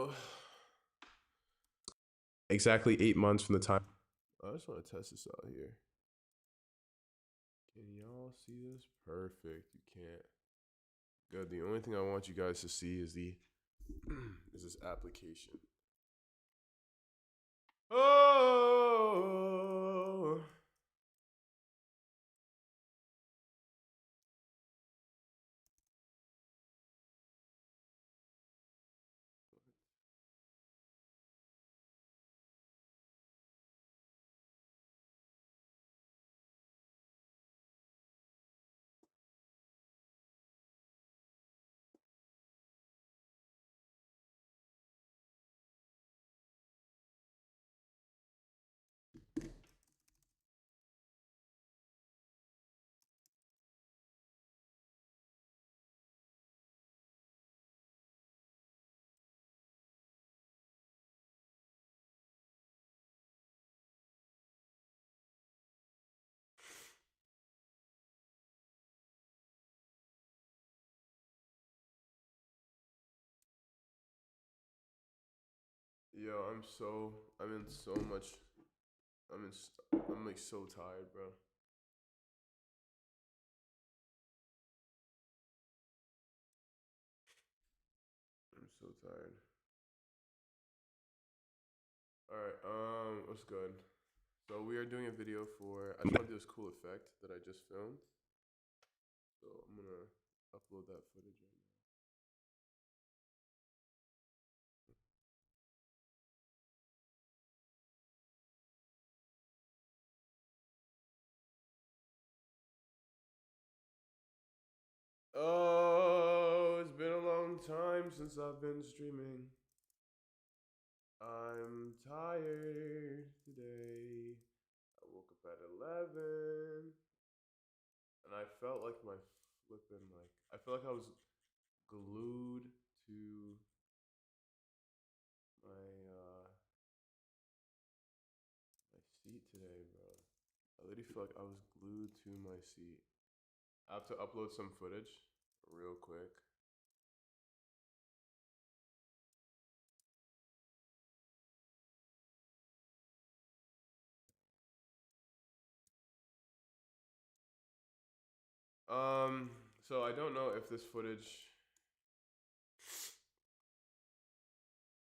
So exactly 8 months from the time. I just want to test this out here. Can y'all see this? Perfect. You can't. Good. The only thing I want you guys to see is the is this application. Oh. Yo, I'm in so much, I'm like so tired, bro. I'm so tired. All right, what's good? So we are doing a video for, I just want to do this cool effect that I just filmed. So I'm gonna upload that footage right now. Oh, it's been a long time since I've been streaming. I'm tired today. I woke up at 11 and I felt like my flipping, like, I felt like I was glued to my, my seat today, bro. I literally feel like I was glued to my seat. I have to upload some footage real quick. So I don't know if this footage,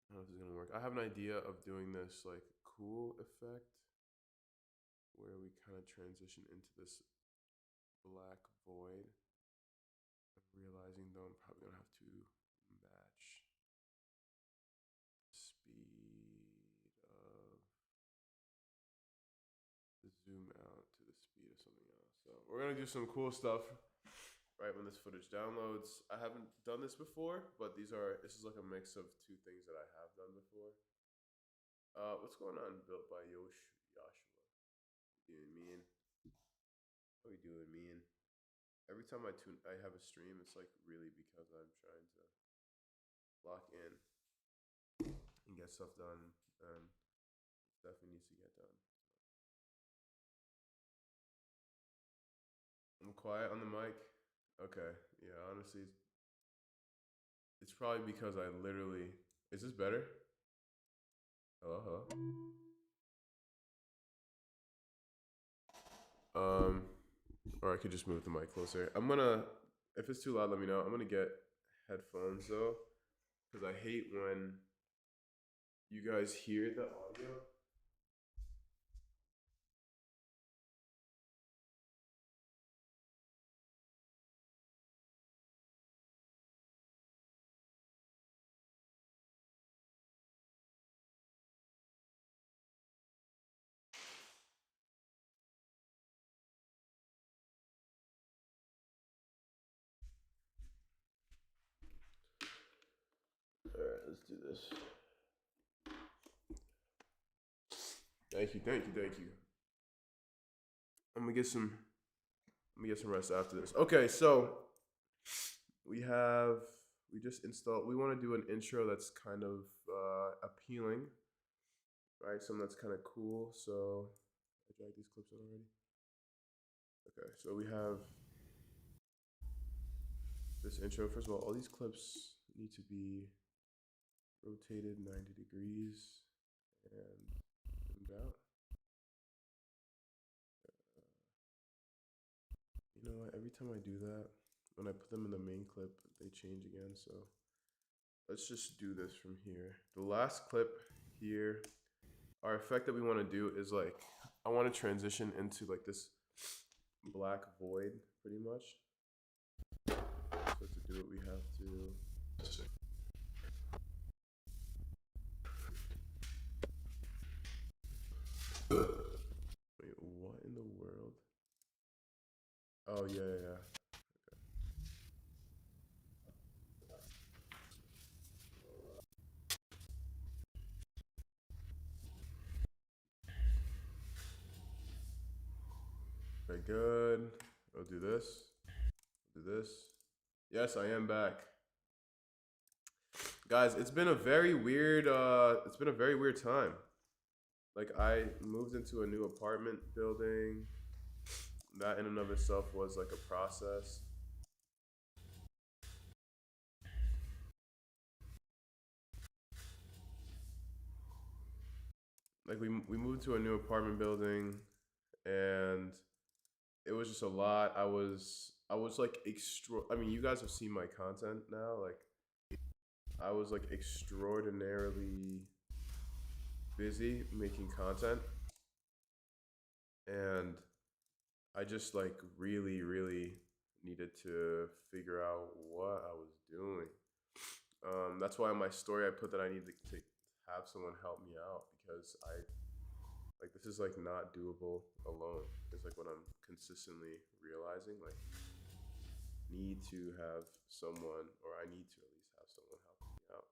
I don't know if this is gonna work. I have an idea of doing this like cool effect where we kind of transition into this black void. I'm realizing though I'm probably gonna have to match the speed of the zoom out to the speed of something else. So we're gonna do some cool stuff right when this footage downloads. I haven't done this before, but this is like a mix of two things that I have done before. What's going on? Built by Joshua. What you doing, man? What you doing, man? Every time I have a stream, it's like really because I'm trying to lock in and get stuff done, and it definitely needs to get done. I'm quiet on the mic. Okay, yeah. Honestly, it's probably because I literally. Is this better? Hello, hello. Or I could just move the mic closer. I'm gonna. If it's too loud, let me know. I'm gonna get headphones though, because I hate when you guys hear the audio. All right, let's do this. Thank you, thank you, thank you. I'm gonna get some. Let me get some rest after this. Okay, so we just installed. We want to do an intro that's kind of appealing, right? Something that's kind of cool. So I dragged these clips in already. Okay, so we have this intro. First of all these clips need to be rotated 90 degrees and zoomed out. You know what? Every time I do that, when I put them in the main clip, they change again. So let's just do this from here. The last clip here, our effect that we want to do is like, I want to transition into like this black void pretty much. So to do it, we have to. Wait, what in the world? Oh, yeah. Okay, good. I'll do this. Do this. Yes, I am back. Guys, it's been a very weird time. Like, I moved into a new apartment building. That in and of itself was like a process. Like we moved to a new apartment building and it was just a lot. I was like I mean, you guys have seen my content now. Like I was like extraordinarily busy making content. And I just like really needed to figure out what I was doing. That's why in my story I put that I need to have someone help me out because this is like not doable alone. It's like what I'm consistently realizing. Like need to have someone, or I need to at least have someone help me out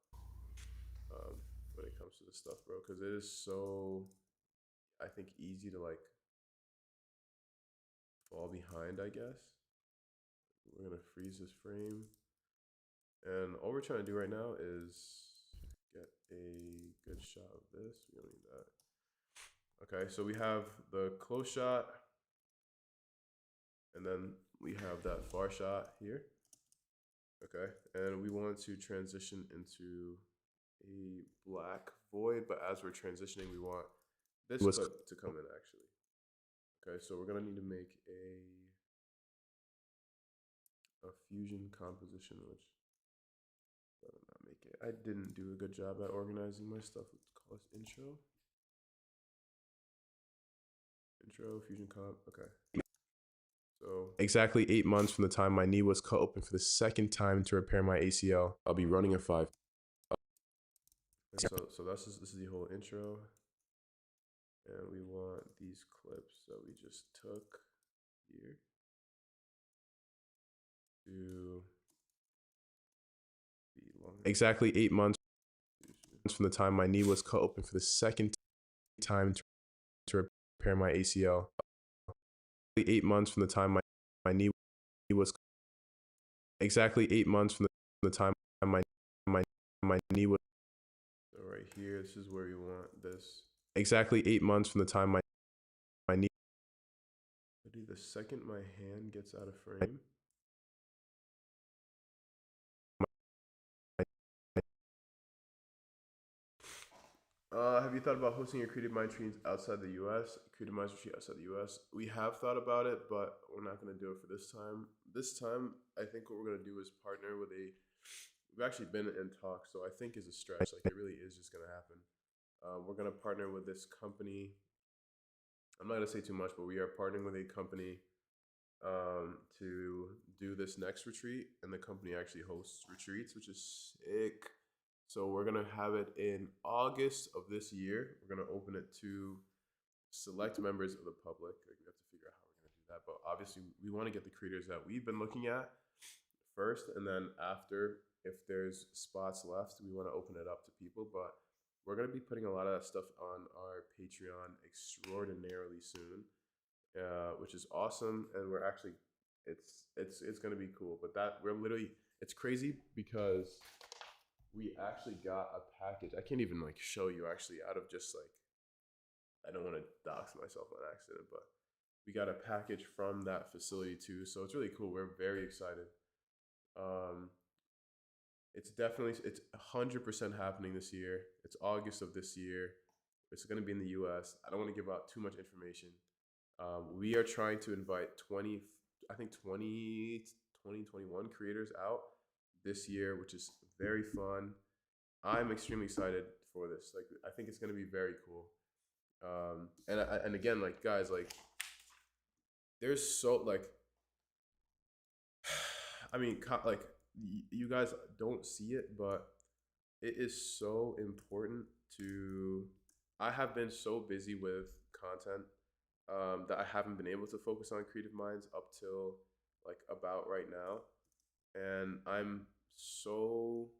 when it comes to this stuff, bro. Because it is so, I think, easy to like fall behind, I guess. We're gonna freeze this frame. And all we're trying to do right now is get a good shot of this. We don't need that. Okay, so we have the close shot. And then we have that far shot here. Okay, and we want to transition into a black void, but as we're transitioning, we want this clip to come in actually. Okay, so we're gonna need to make a fusion composition, which I did not make it. I didn't do a good job at organizing my stuff. Let's call this intro. Intro, fusion comp, okay. So exactly 8 months from the time my knee was cut open for the second time to repair my ACL, I'll be running a 5. So this is the whole intro. And we want these clips that we just took here to be longer. Exactly 8 months from the time my knee was cut open for the second time to repair my ACL. 8 months from the time my knee was exactly 8 months from the time my knee was. So right here, this is where we want this. Exactly 8 months from the time my knee. The second my hand gets out of frame. Have you thought about hosting a Creative Mind Retreat outside the U.S.? Creative Minds Retreat outside the U.S. We have thought about it, but we're not going to do it for this time. This time, I think what we're going to do is partner with a. We've actually been in talks, so I think is a stretch. Like it really is just going to happen. We're going to partner with this company. I'm not going to say too much, but we are partnering with a company to do this next retreat, and the company actually hosts retreats, which is sick. So we're gonna have it in August of this year. We're gonna open it to select members of the public. Like we have to figure out how we're gonna do that, but obviously we want to get the creators that we've been looking at first, and then after, if there's spots left, we want to open it up to people. But we're gonna be putting a lot of that stuff on our Patreon extraordinarily soon. Which is awesome, and we're actually it's gonna be cool. But that we're literally it's crazy because we actually got a package. I can't even like show you actually out of just like I don't want to dox myself on accident, but we got a package from that facility too. So it's really cool. We're very excited. it's 100% happening this year. It's August of this year. It's going to be in the U.S. I don't want to give out too much information. We are trying to invite 20, I think 20 21 creators out this year, which is very fun. I'm extremely excited for this. Like, I think it's going to be very cool. And again, like, guys, like, there's so like, I mean, like, you guys don't see it, but it is so important to. I have been so busy with content that I haven't been able to focus on Creative Minds up till like about right now, and I'm so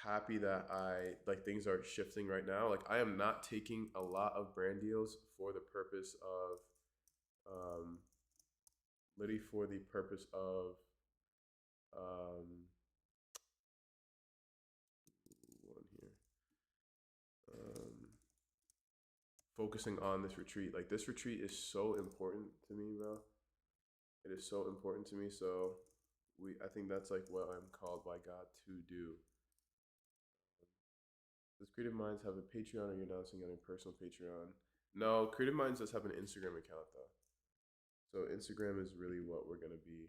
happy that I like things are shifting right now. Like, I am not taking a lot of brand deals for the purpose of literally for the purpose of um one here um focusing on this retreat. Like, this retreat is so important to me, bro. It is so important to me. So I think that's like what I'm called by God to do. Does Creative Minds have a Patreon, or are you announcing on a personal Patreon? No, Creative Minds does have an Instagram account though. So Instagram is really what we're gonna be.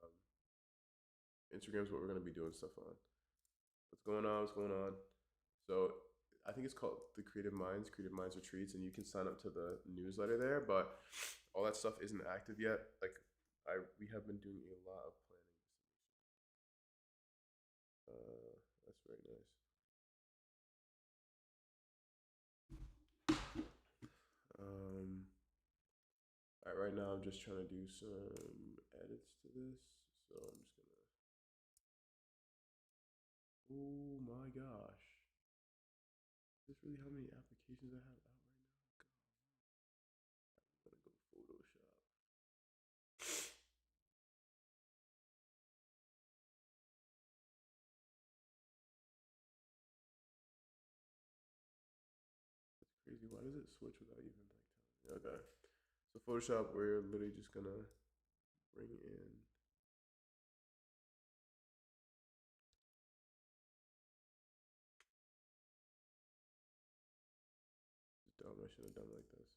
Um, Instagram is what we're gonna be doing stuff on. What's going on? What's going on? So I think it's called the Creative Minds Retreats, and you can sign up to the newsletter there. But all that stuff isn't active yet. Like, we have been doing a lot of planning. That's very nice. Um, all right, right now I'm just trying to do some edits to this, so I'm just gonna. Oh my gosh, is this really how many applications I have out right now? God, I'm gonna go Photoshop. That's crazy. Why does it switch without even like telling me? Okay, so Photoshop, we're literally just gonna bring in. Dumb. I should have done like this.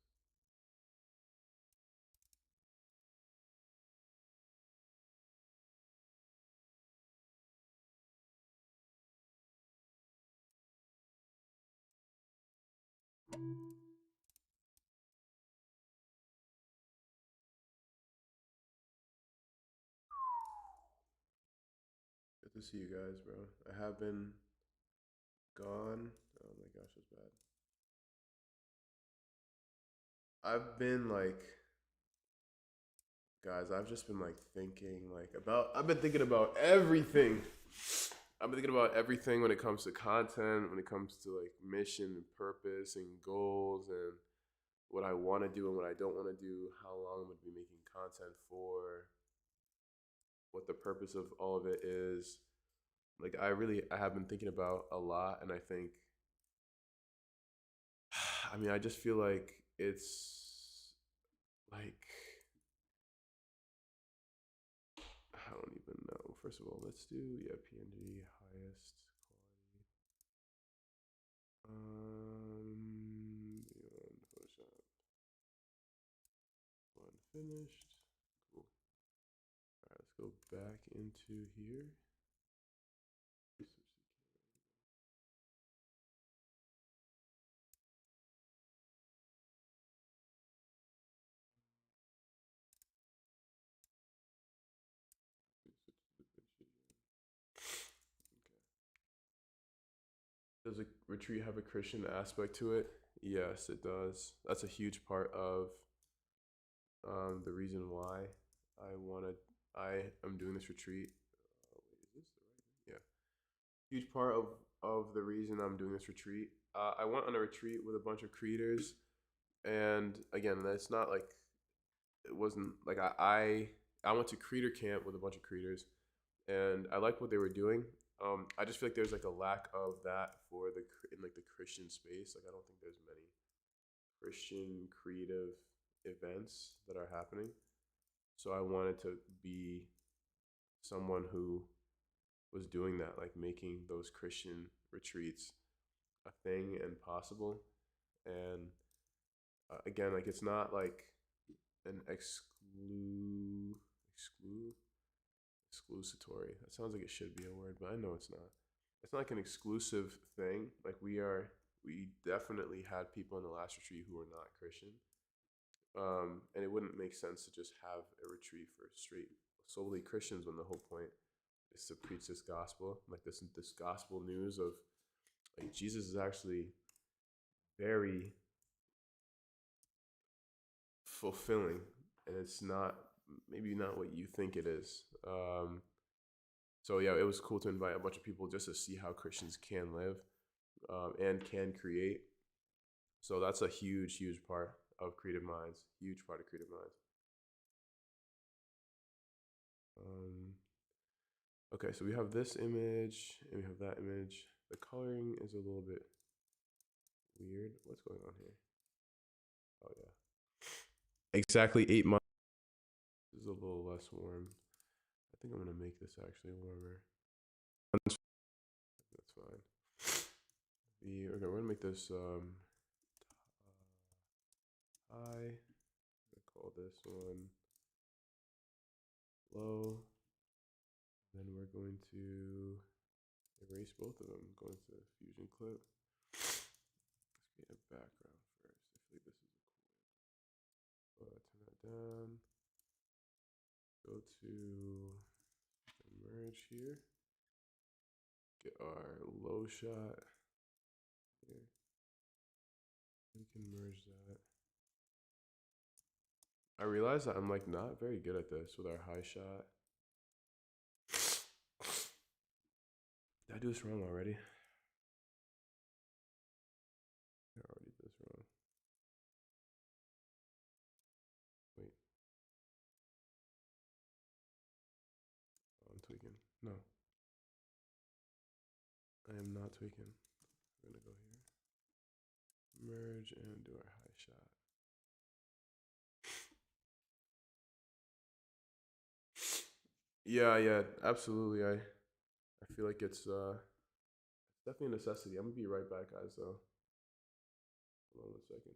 Good to see you guys, bro. I have been gone. Oh my gosh, that's bad. I've been like, guys, I've just been like thinking like about. I've been thinking about everything. I've been thinking about everything when it comes to content, when it comes to like mission and purpose and goals and what I want to do and what I don't want to do, how long I'm going to be making content for, what the purpose of all of it is. Like, I have been thinking about a lot, and I think, I mean, I just feel like it's like, I don't even know. First of all, let's do, yeah, PNG highest quality. Beyond Photoshop. One finished. Cool. All right, let's go back into here. Does a retreat have a Christian aspect to it? Yes, it does. That's a huge part of the reason why I am doing this retreat. Wait, is this the right thing? Yeah, huge part of the reason I'm doing this retreat. I went on a retreat with a bunch of creators, and again, that's not like it wasn't like I went to creator camp with a bunch of creators, and I liked what they were doing. I just feel like there's like a lack of that for in like the Christian space. Like, I don't think there's many Christian creative events that are happening. So I wanted to be someone who was doing that, like making those Christian retreats a thing and possible. And again, like it's not like an exclusatory. That sounds like it should be a word, but I know it's not. It's not like an exclusive thing. Like we definitely had people in the last retreat who were not Christian. And it wouldn't make sense to just have a retreat for straight solely Christians when the whole point is to preach this gospel, like this gospel news of like Jesus is actually very fulfilling, and it's not maybe not what you think it is. So yeah, it was cool to invite a bunch of people just to see how Christians can live and can create. So that's a huge, huge part of Creative Minds. Huge part of Creative Minds. Okay, so we have this image and we have that image. The coloring is a little bit weird. What's going on here? Oh yeah. Exactly 8 months. This is a little less warm. I think I'm gonna make this actually warmer. That's fine. Okay, we're gonna make this high. I'm gonna call this one low. Then we're going to erase both of them. Go into Fusion Clip. Let's create a background first. I feel like this is a cool. Turn that down. Go to merge here. Get our low shot here. We can merge that. I realize that I'm like not very good at this with our high shot. Did I do this wrong already? I already did this wrong. Wait. Oh, I'm tweaking. No. I am not tweaking. We're gonna go here. Merge and do our high shot. Yeah, absolutely. I feel like it's definitely a necessity. I'm gonna be right back, guys, though. Hold on a second.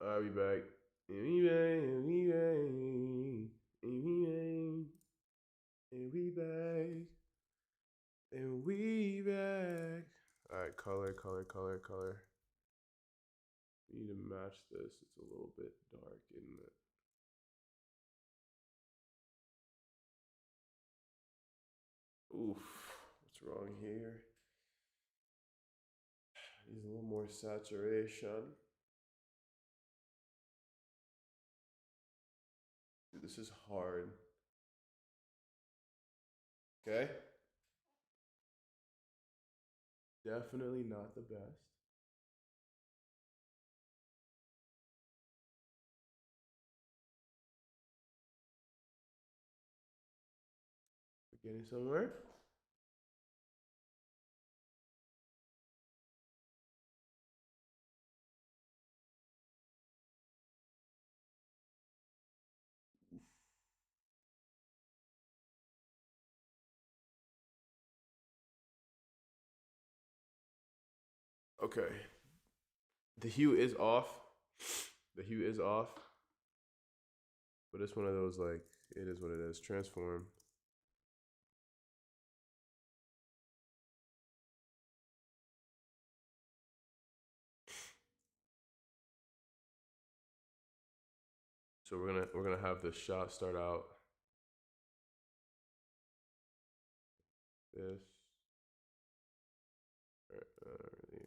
I'll be back. We back. We back. We back. And we back. And we back. All right, color, color, color, color. We need to match this. It's a little bit dark, isn't it? Oof. What's wrong here? Needs a little more saturation. Dude, this is hard. Okay. Definitely not the best. We're getting somewhere. Okay. The hue is off. The hue is off. But it's one of those, like, it is what it is. Transform. So we're gonna have this shot start out this right here.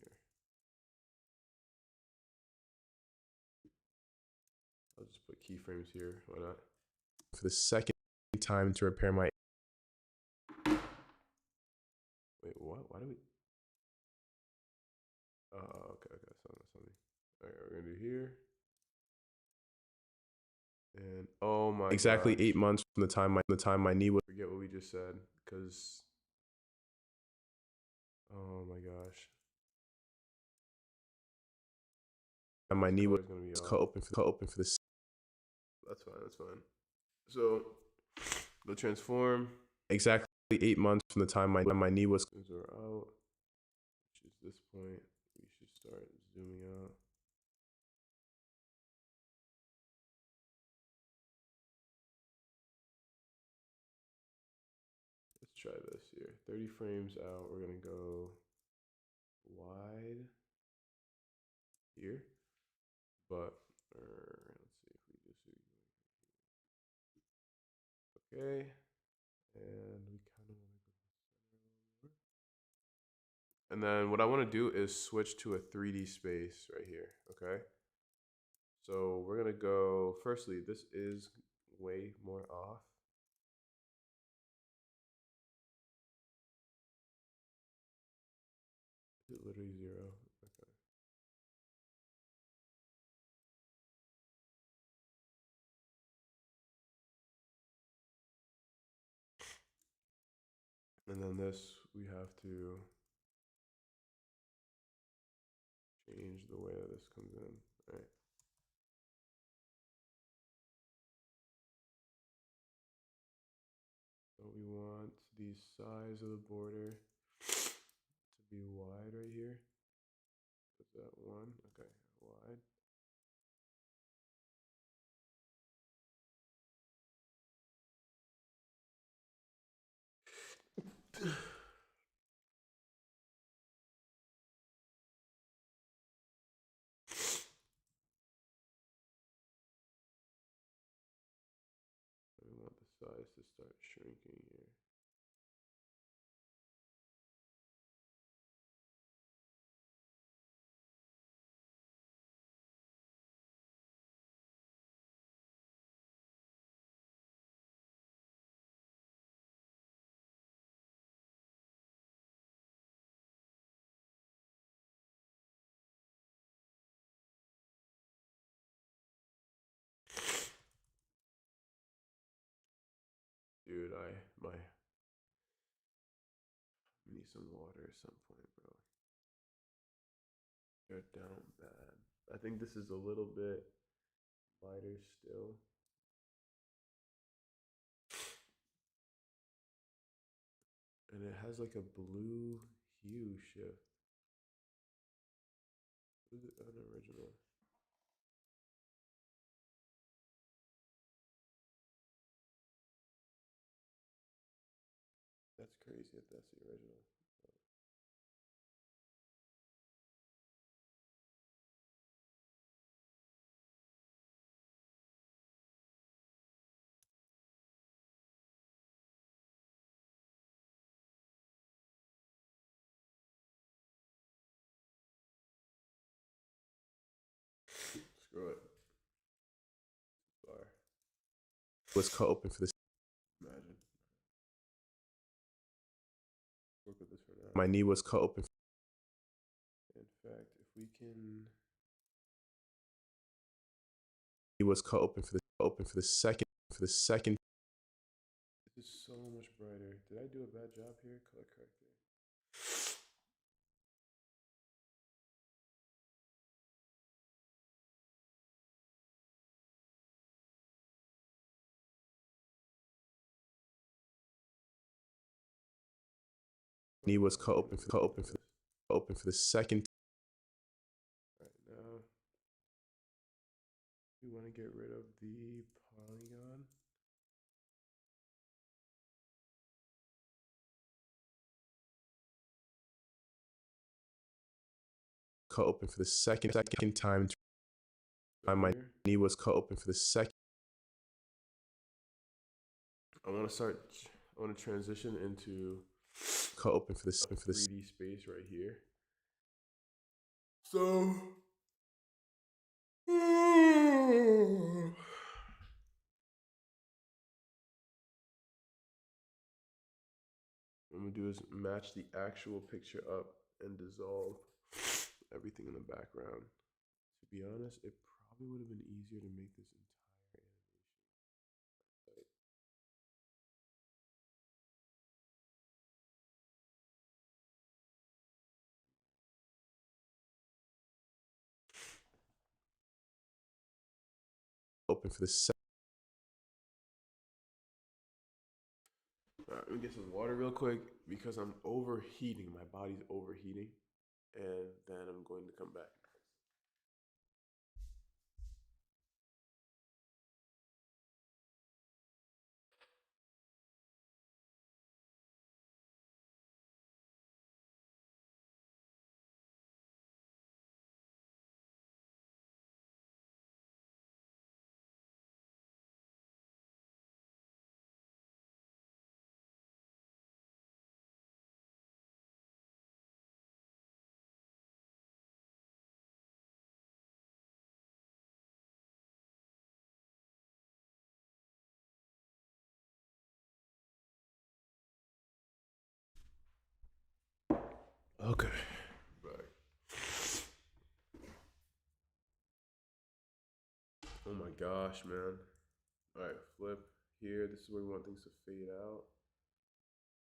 I'll just put keyframes here. Why not? For the second time to repair my. Wait, what? Why do we? Oh, okay, okay. Something. All right, we're gonna do here. And oh my! Exactly gosh. 8 months from the time my knee was. Forget what we just said, because. Oh my gosh. And my knee was gonna be cut open for this. That's fine. That's fine. So, go transform. Exactly 8 months from the time my knee was out, which is this point. We should start zooming out. Let's try this here. 30 frames out. We're gonna go wide here, but let's see if we just okay, and we kind of want to go center. And then what I want to do is switch to a 3D space right here. Okay. So we're gonna go. Firstly, this is way more off. Is it literally 0? Okay. And then this, we have to change the way that this comes in, right? So we want the size of the border to be wide right here. Is that 1? Okay, wide. We want the size to start shrinking here. Dude, I need some water at some point, bro. They're down bad. I think this is a little bit lighter still. And it has like a blue hue shift. Is it unoriginal? crazy if that's the original. Screw it. Sorry. Was cut open for this. Imagine. Work with this for now. My knee was cut open. In fact, if we can. He was cut open for the second. This is so much brighter. Did I do a bad job here? Color corrector. Knee was cut open for the second. All right, now we want to get rid of the polygon. Cut open for the second time. My knee was cut open for the second. I want to transition into cut open for this 3D space right here. So what I'm gonna do is match the actual picture up and dissolve everything in the background. To be honest, it probably would have been easier to make this entire animation. Open for the second. All right, let me get some water real quick because I'm overheating. My body's overheating, and then I'm going to come back. Okay. Right. Oh my gosh, man. All right, flip here. This is where we want things to fade out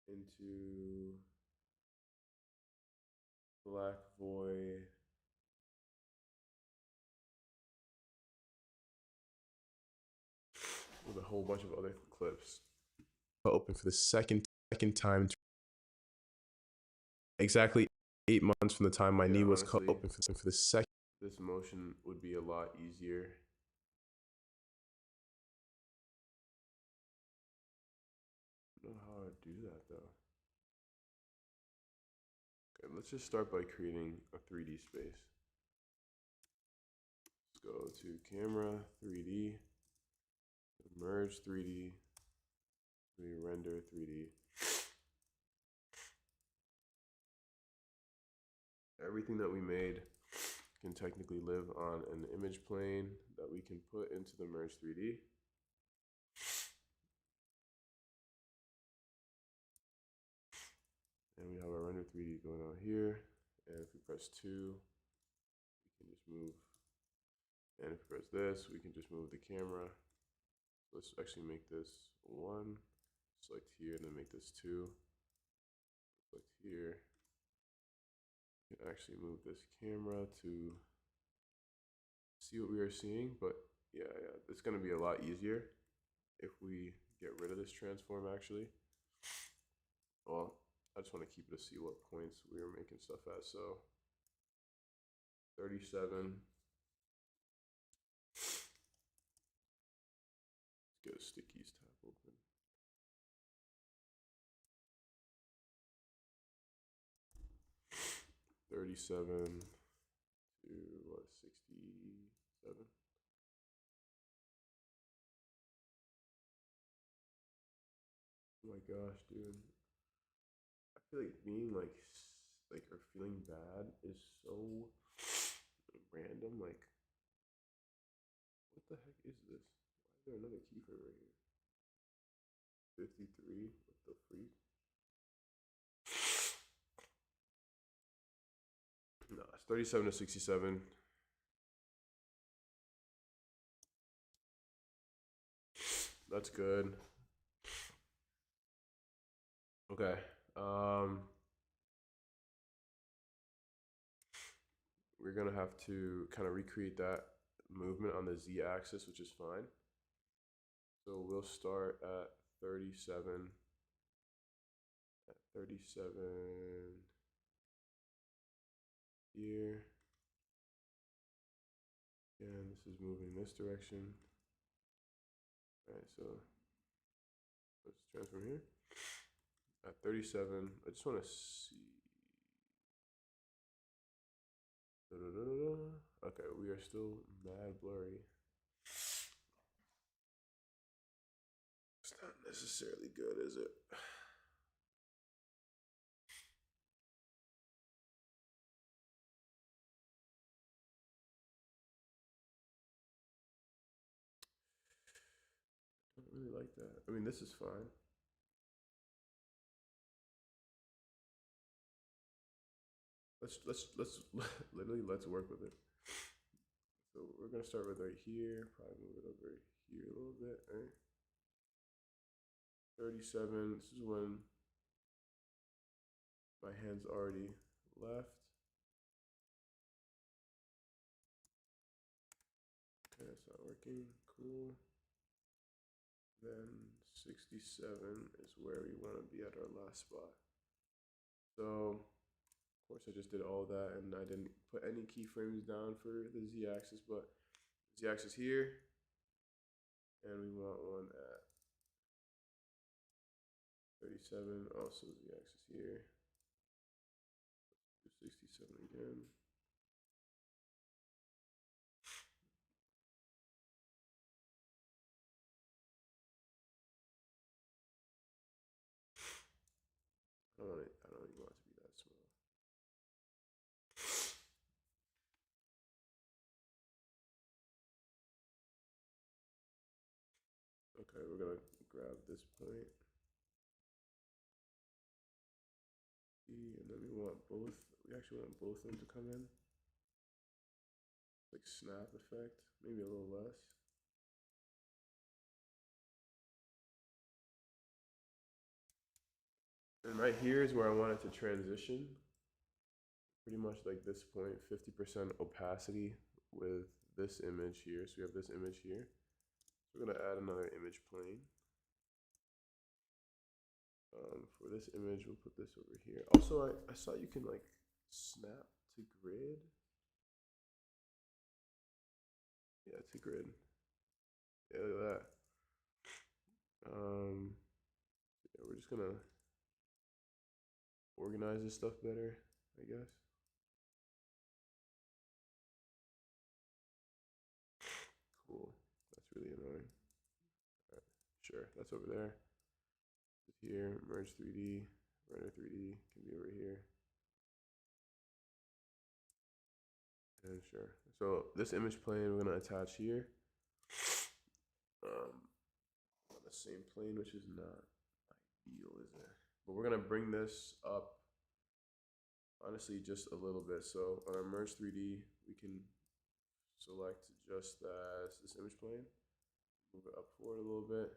into black void. With a whole bunch of other clips. Open for the second time. Exactly 8 months from the time my knee was cut open for the second. This motion would be a lot easier. I don't know how to do that though. Okay, let's just start by creating a 3D space. Let's go to camera, 3D, merge 3D, render 3D. Everything that we made can technically live on an image plane that we can put into the merge 3D. And we have our render 3D going on here. And if we press 2, we can just move. And if we press this, we can just move the camera. Let's actually make this 1. Select here and then make this 2. Select here. You can actually move this camera to see what we are seeing. But yeah, it's going to be a lot easier if we get rid of this transform actually. Well, I just want to keep it to see what points we were making stuff at. So 37. Let's get a stickies tab open. 37 to what, 67? Oh my gosh, dude. I feel like being like or feeling bad is so random. Like, what the heck is this? Why is there another keyframe right here? 53? What the freak? No, it's 37 to 67. That's good. Okay. We're gonna have to kind of recreate that movement on the z-axis, which is fine. So we'll start at 37. At 37 here. And this is moving this direction. All right, so let's transform here. At 37, I just want to see. Okay, we are still mad blurry. It's not necessarily good, is it? I don't really like that. I mean, this is fine. Let's literally let's work with it. So we're gonna start with right here, probably move it over here a little bit, right? 37, this is when my hand's already left. Okay, it's not working, cool. Then 67 is where we wanna be at our last spot. So, of course I just did all that and I didn't put any keyframes down for the z-axis, but z-axis here, and we want one at 37, also z-axis here, 67 again. I don't even want it to be that small. Okay, we're gonna grab this point. And then we want both, we actually want both of them to come in. Like snap effect, maybe a little less. And right here is where I want it to transition. Pretty much like this point, 50% opacity with this image here. So we have this image here. So we're gonna add another image plane. For this image, we'll put this over here. Also, I saw you can like snap to grid. Yeah, to grid. Yeah, look at that. Yeah, we're just gonna organize this stuff better, I guess. Cool. That's really annoying. All right, sure, that's over there. Here, merge 3D, render 3D can be over here. And sure. So this image plane we're gonna attach here. On the same plane, which is not ideal, is it? But we're gonna bring this up honestly just a little bit. So on our merge 3D, we can select just this image plane, move it up forward a little bit.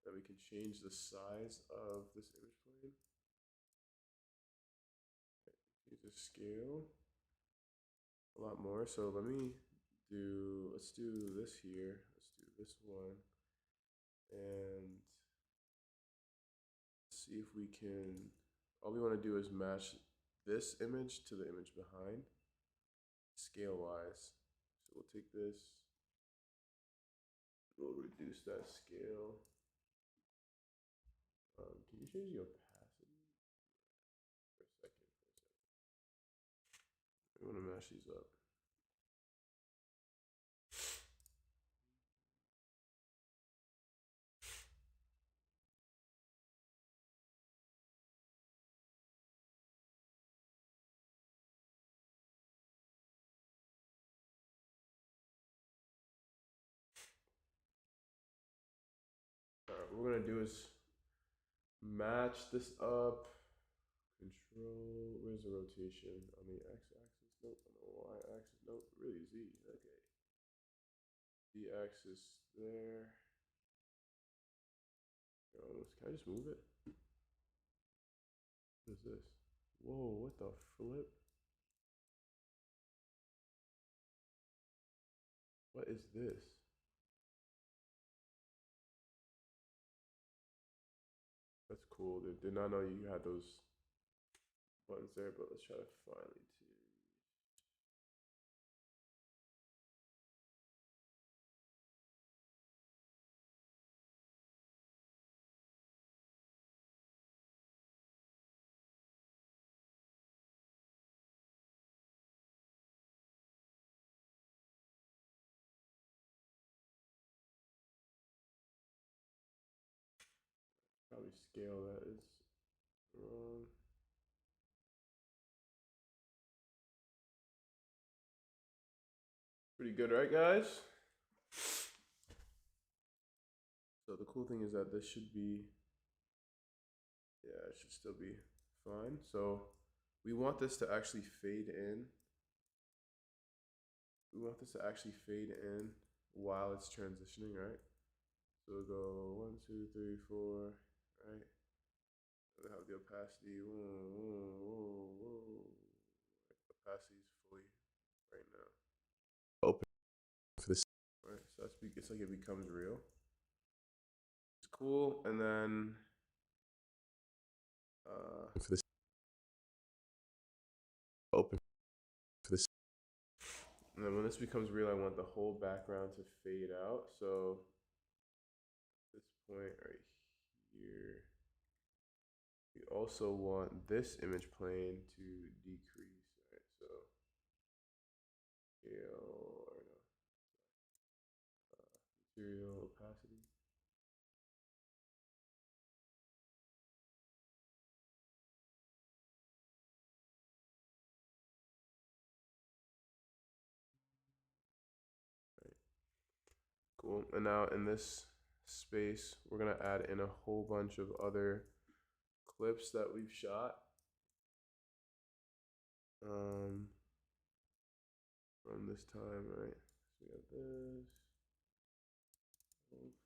Then we can change the size of this image plane. Change the scale a lot more. So let's do this here. Let's do this one. And see if we can, all we want to do is match this image to the image behind, scale wise. So we'll take this, we'll reduce that scale. Can you change the opacity for a second? match these up. Alright, what we're gonna do is match this up. Control, where's the rotation? On the x-axis? Nope. On the y-axis? Nope. Really, z. Okay. Z-axis there. Can I just move it? What is this? Whoa, what the flip? What is this? That's cool, dude. Did not know you had those buttons there, but let's try to finally see. Probably scale that is wrong. Pretty good, right, guys? So the cool thing is that this should be, yeah, it should still be fine. So we want this to actually fade in. We want this to actually fade in while it's transitioning, right? So we'll go 1, 2, 3, 4, right? And have the opacity. Whoa, whoa, whoa, whoa. Opacity is fully right now. Open for this. Right, so it's like it becomes real. It's cool, and then for this open for this. And then when this becomes real, I want the whole background to fade out. So this point right here. We also want this image plane to decrease, right? So scale or no, material opacity. Right. Cool. And now in this space, we're gonna add in a whole bunch of other clips that we've shot. From this time, right? So we got this whole footage.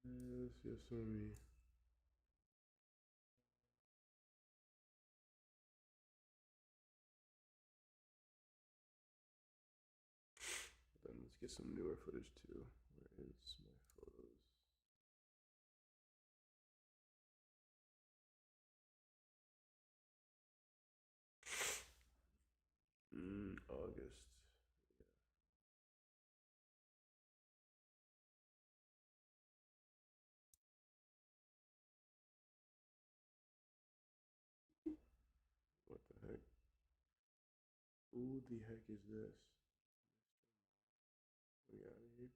This Yosemite. Then let's get some newer footage too. Where is my photos? August. What the heck? Who the heck is this? We out of here.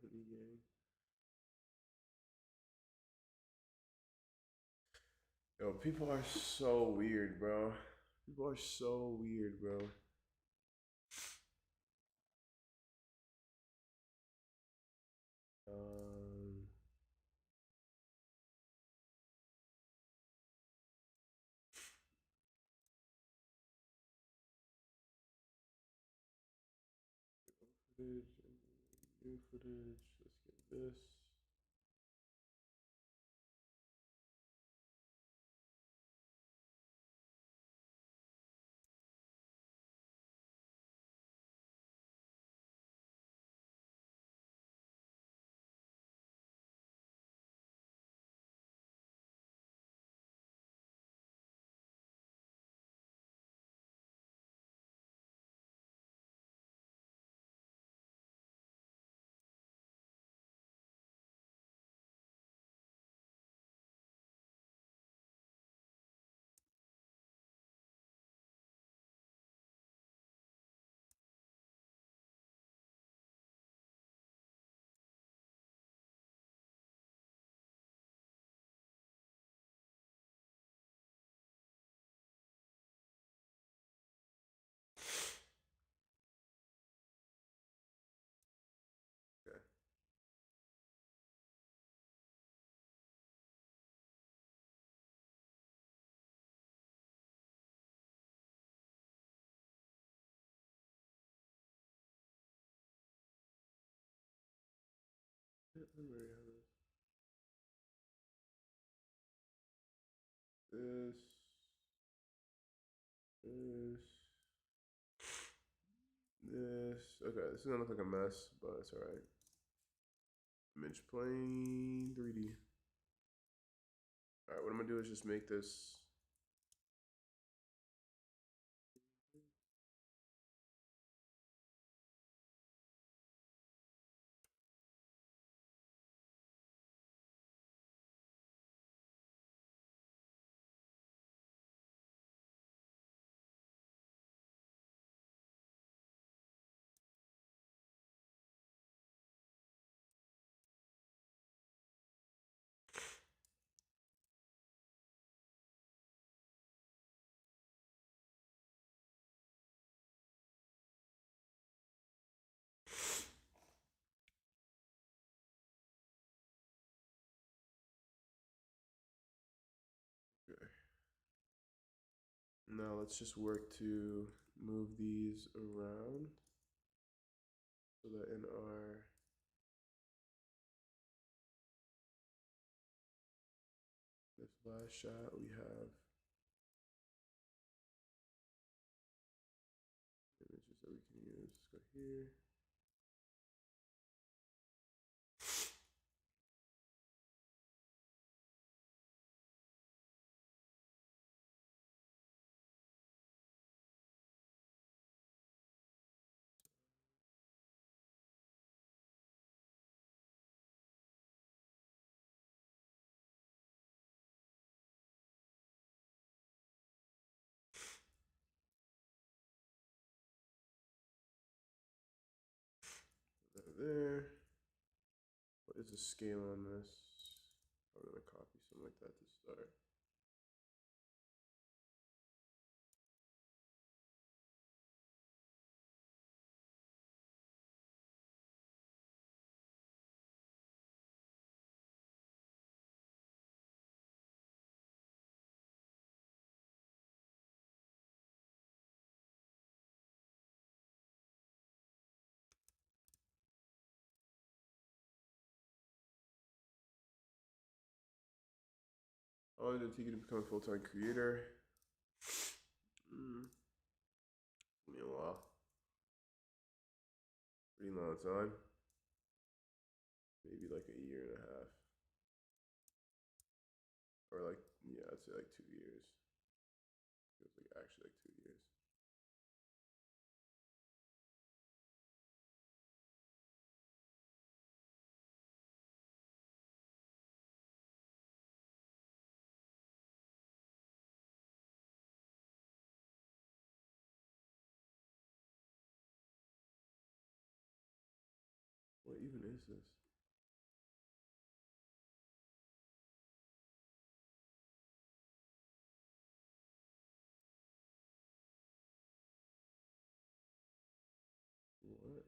Gang. Yo, people are so weird, bro. People are so weird, bro. Footage, new footage. Let's get this. This, this, this. Okay, this is gonna look like a mess, but it's alright. Image plane 3D. Alright, what I'm gonna do is just make this. Okay. Now let's just work to move these around so that in our this last shot we have images that we can use. Let's go here. There. What is the scale on this? I'm gonna copy something like that to start. How long did it take you to become a full-time creator? Took me a while. Pretty long time. Maybe like a year and a half. Or like, yeah, I'd say like 2 years. It was like actually like 2 years. What even is this? What?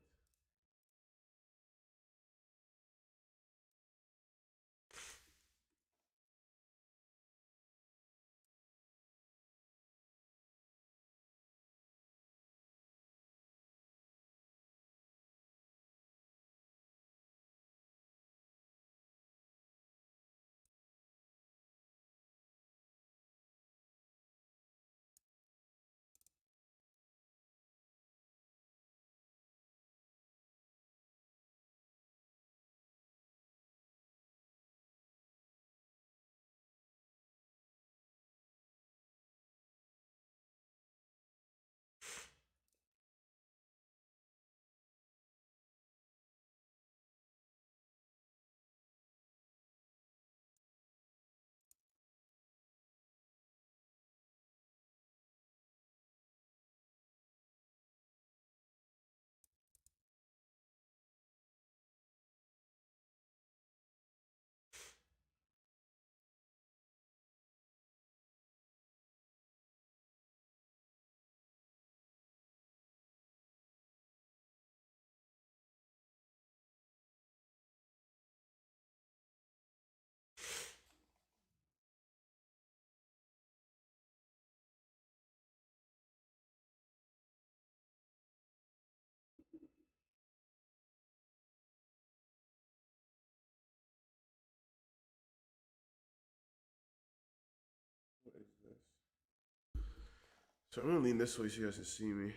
So I'm gonna lean this way so you guys can see me.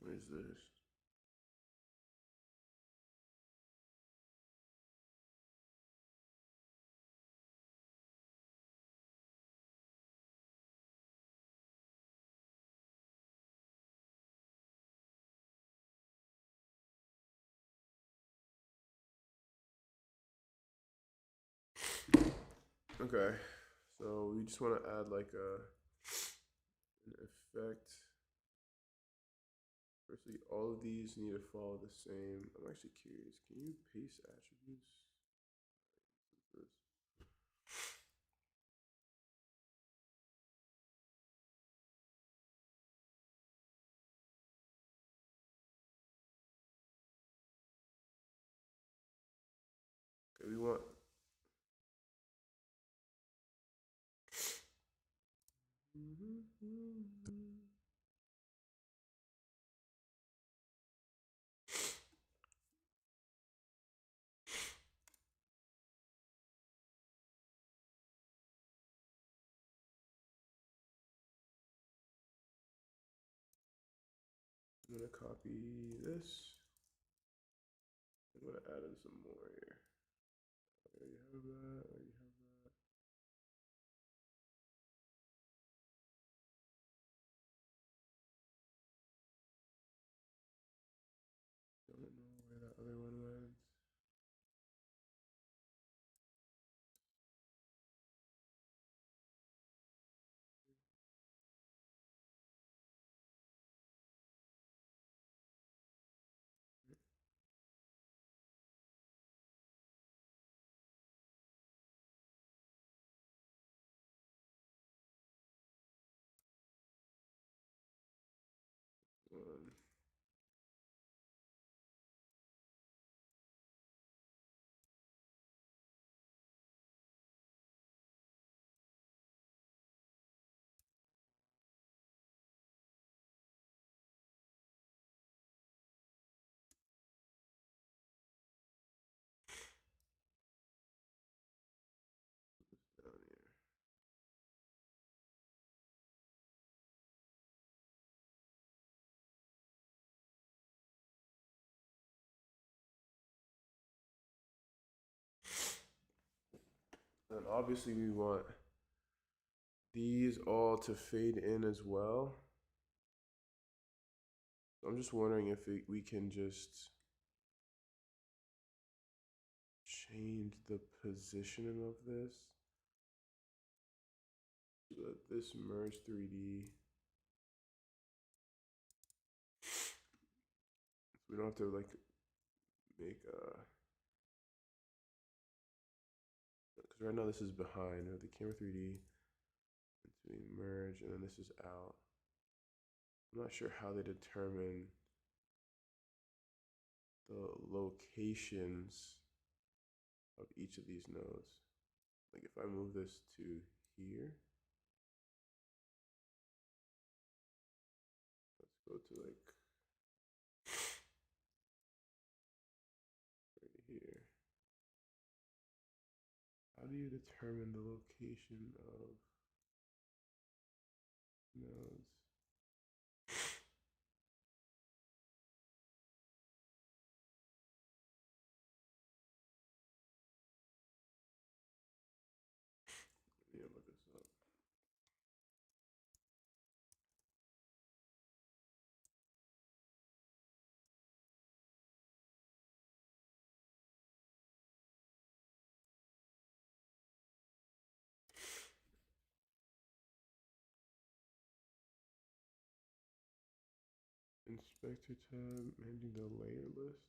What is this? Okay, so we just want to add like an effect. Firstly, all of these need to follow the same. I'm actually curious. Can you paste attributes? Okay, we want. I'm gonna copy this. I'm gonna add in some more here. I already have that. I already have that. Don't know where that other one went. One. Down here. And obviously we want these all to fade in as well. I'm just wondering if we can just change the positioning of this so that this merge 3D. So we don't have to like make because right now this is behind. We have the camera 3D, so we merge, and then this is out. I'm not sure how they determine the locations of each of these nodes. Like if I move this to here, let's go to like right here. How do you determine the location of nodes? Let me look this up. Inspector tab, managing the layer list.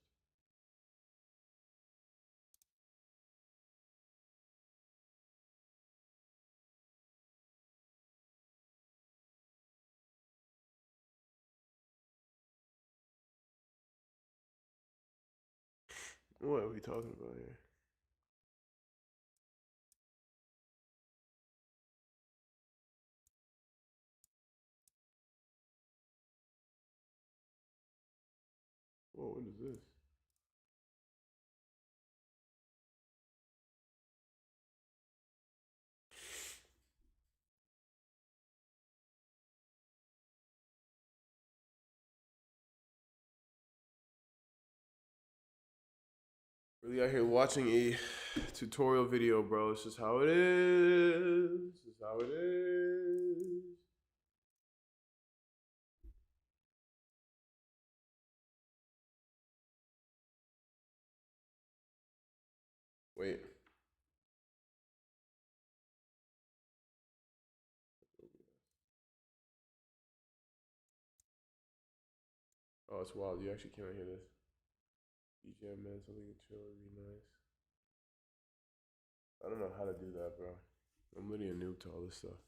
What are we talking about here? Whoa, what is this? Really out here watching a tutorial video, bro. This is how it is. This is how it is. Wait. Oh, it's wild. You actually can't hear this. BGM, man, something to chill would be nice. I don't know how to do that, bro. I'm literally a noob to all this stuff.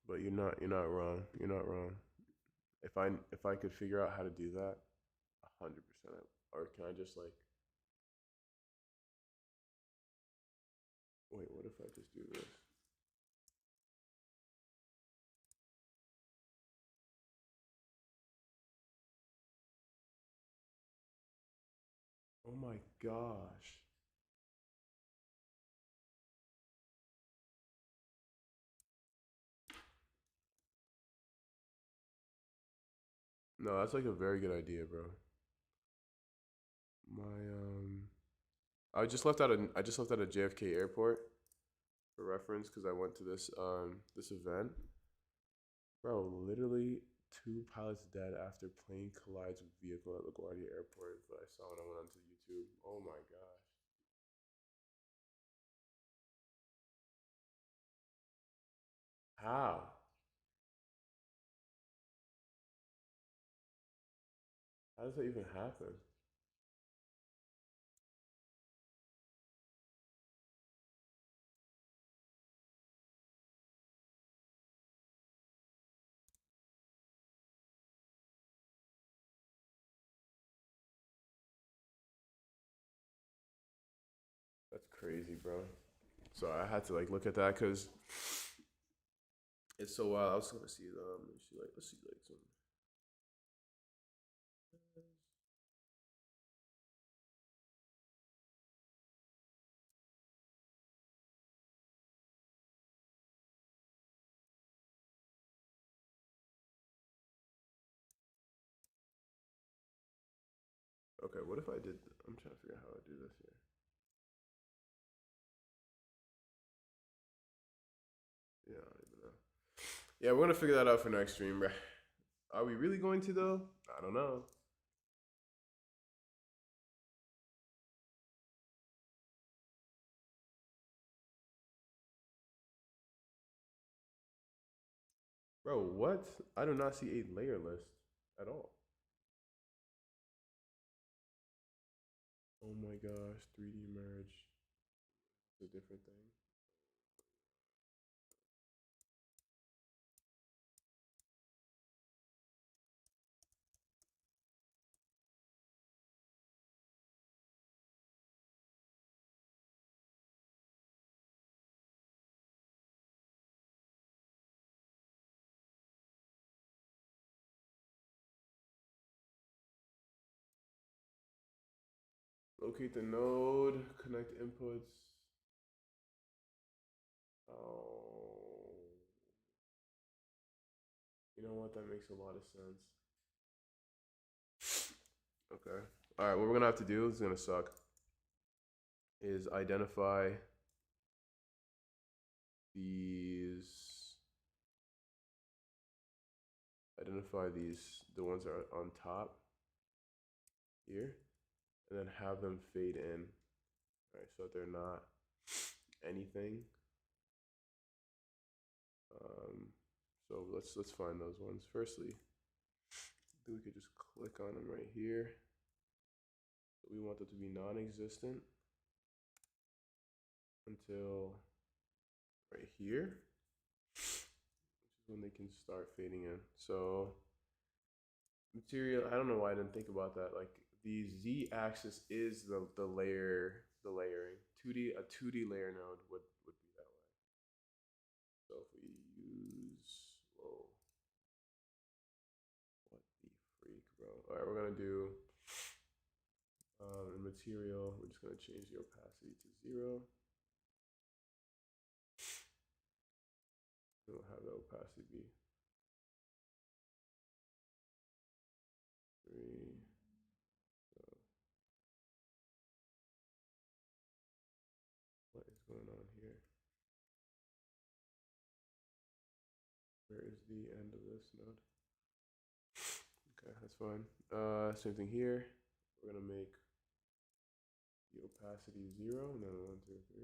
But you're not wrong. You're not wrong. If I could figure out how to do that, 100%. Or can I just like wait? What if I just do this? Oh my gosh. No, that's like a very good idea, bro. My I just left out of JFK Airport for reference because I went to this event. Bro, literally two pilots dead after plane collides with vehicle at LaGuardia Airport is what I saw when I went onto YouTube. Oh my gosh. How? How does that even happen? That's crazy, bro. So I had to like look at that because it's so wild. I was gonna see let's see like some. Okay, what if I did? I'm trying to figure out how I do this here. Yeah, I don't even know. Yeah, we're gonna figure that out for next stream, bro. Are we really going to though? I don't know. Bro, what? I do not see a layer list at all. Oh my gosh, 3D merge. It's a different thing. Locate the node, connect inputs. Oh, you know what? That makes a lot of sense. Okay. All right. What we're gonna have to do is gonna suck. Is these identify these the ones that are on top here, and then have them fade in. All right, so they're not anything. So let's find those ones. Firstly, I think we could just click on them right here. So we want them to be non-existent until right here, which when they can start fading in. So material, I don't know why I didn't think about that. Like the Z axis is the layering. 2D, a 2D layer node would be that way. So if we use, whoa, what the freak, bro? All right, we're gonna do in material. We're just gonna change the opacity to 0. We'll have the opacity be 3. So what is going on here? Where is the end of this node? Okay, that's fine. Same thing here. We're gonna make the opacity 0, and then 1, 2, 3.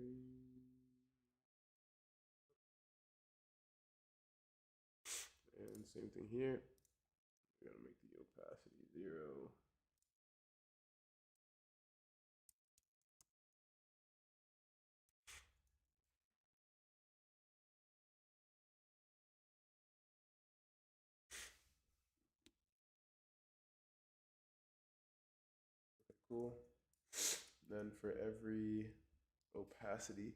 And same thing here. We're gonna make the opacity 0. Cool. Then for every opacity.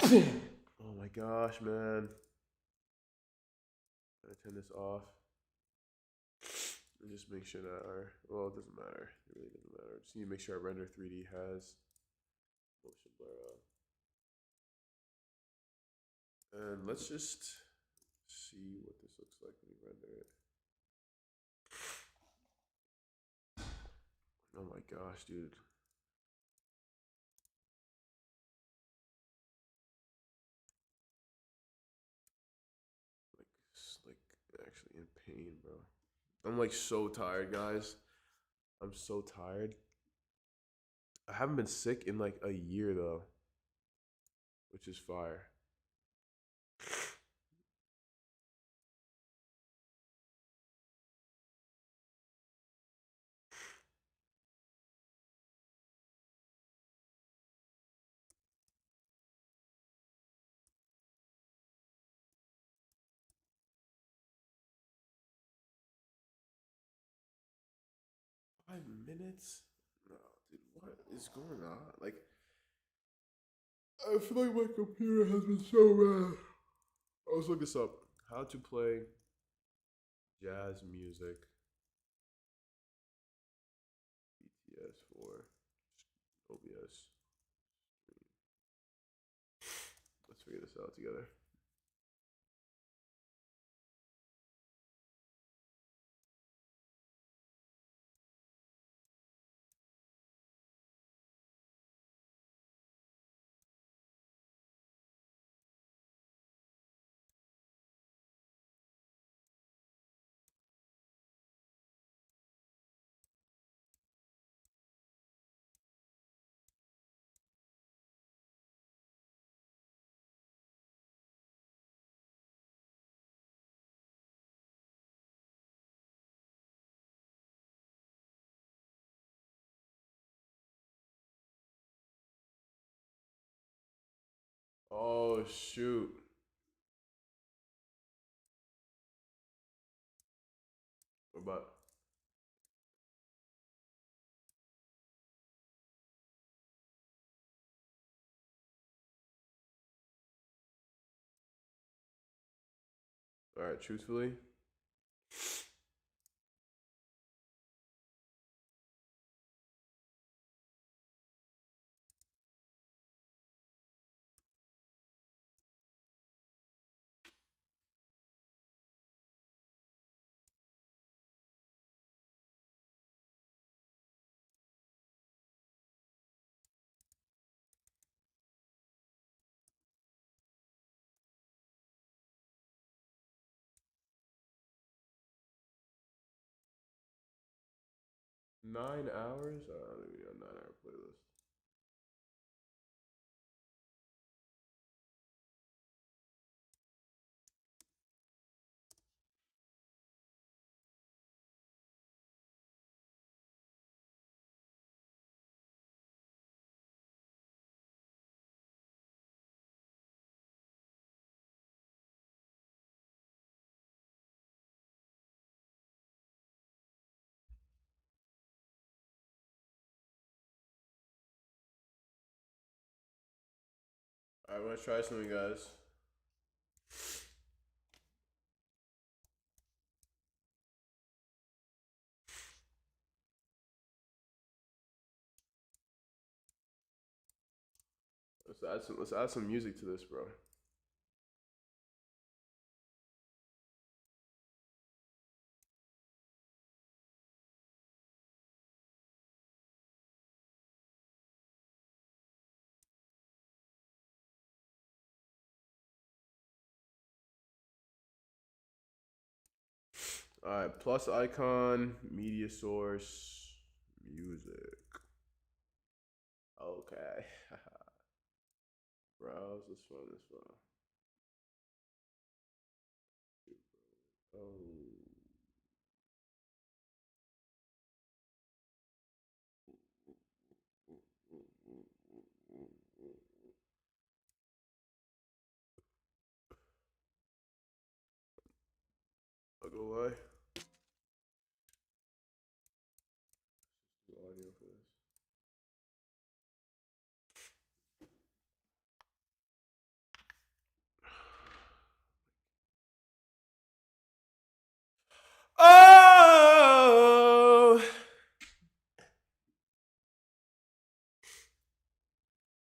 Oh my gosh, man. Gotta turn this off. And just make sure that our, well, it doesn't matter. It really doesn't matter. Just need to make sure our render 3D has motion blur on. And let's just see what this looks like when we render it. Oh my gosh, dude. Like actually in pain, bro. I'm like so tired, guys. I'm so tired. I haven't been sick in like a year though, which is fire. 5 minutes? No, dude, what is going on? Like, I feel like my computer has been so bad. Let's look this up. How to play jazz music. BTS for OBS. Let's figure this out together. Oh shoot. What about? All right, truthfully, $9? I don't even know 9-hour playlist. Alright, I'm gonna try something, guys. Let's add some music to this, bro. Alright, plus icon, media source, music. Okay. Browse this one, this one. Oh. I'll go away. Audio for this. Oh!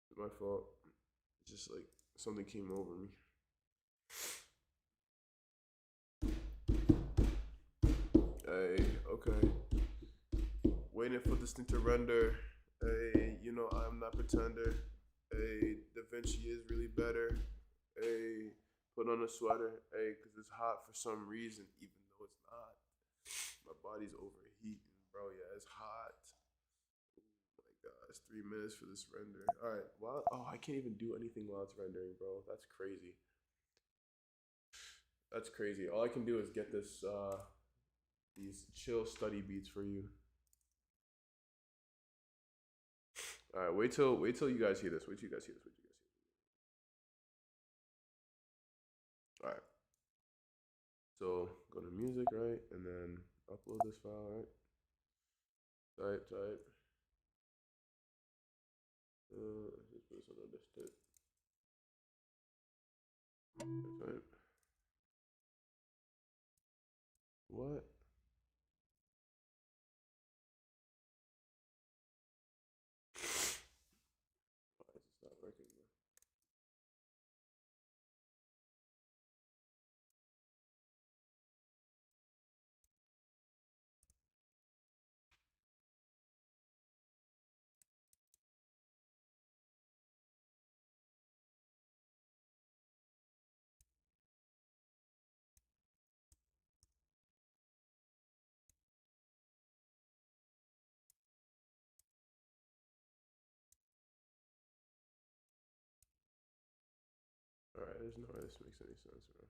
It's my fault. It's just like something came over me. Hey, okay. Waiting for this thing to render. Hey, you know I'm not pretender. Hey, Da Vinci is really better. Hey, put on a sweater. Hey, cause it's hot for some reason, even though it's not. My body's overheating, bro. Yeah, it's hot. Oh my god, it's 3 minutes for this render. All right, well, oh, I can't even do anything while it's rendering, bro. That's crazy. That's crazy. All I can do is get this, these chill study beats for you. All right, wait till you guys hear this. Wait till you guys hear this. Wait till you guys hear this. All right. So go to music, right, and then upload this file, right? Type. Just put this on this tip. Type. What? Why is this not working? All right, there's no way this makes any sense, bro.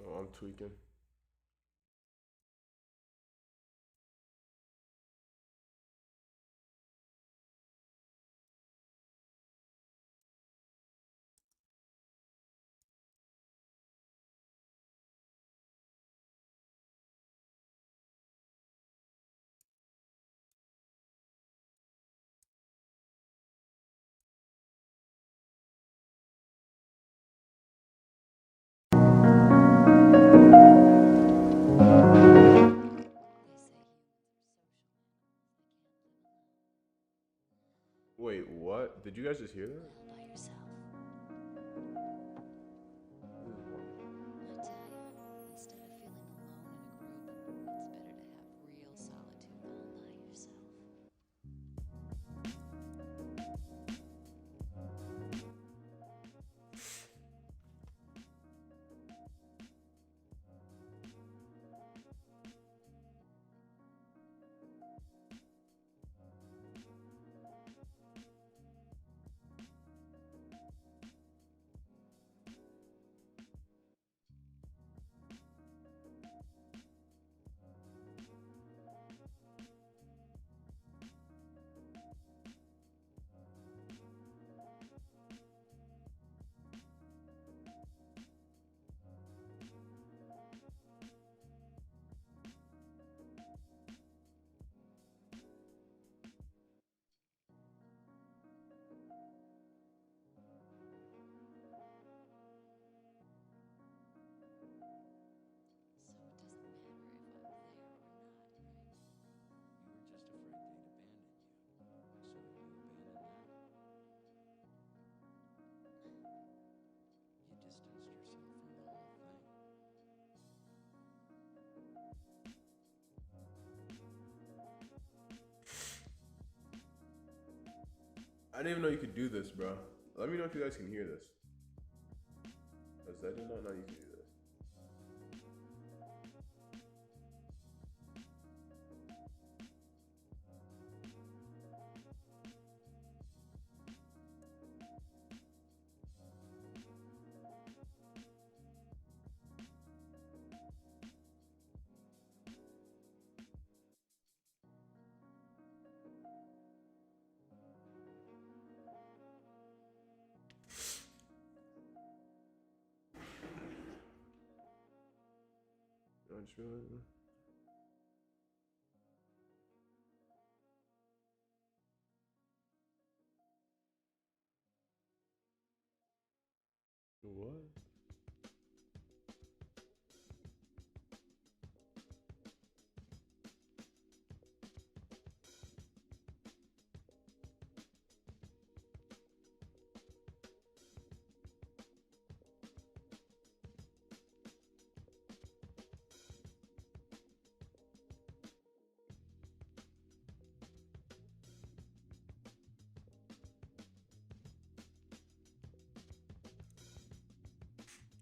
Oh, I'm tweaking. Wait, what? Did you guys just hear that? I didn't even know you could do this, bro. Let me know if you guys can hear this. Because I did not know you could do this. I just realized. What?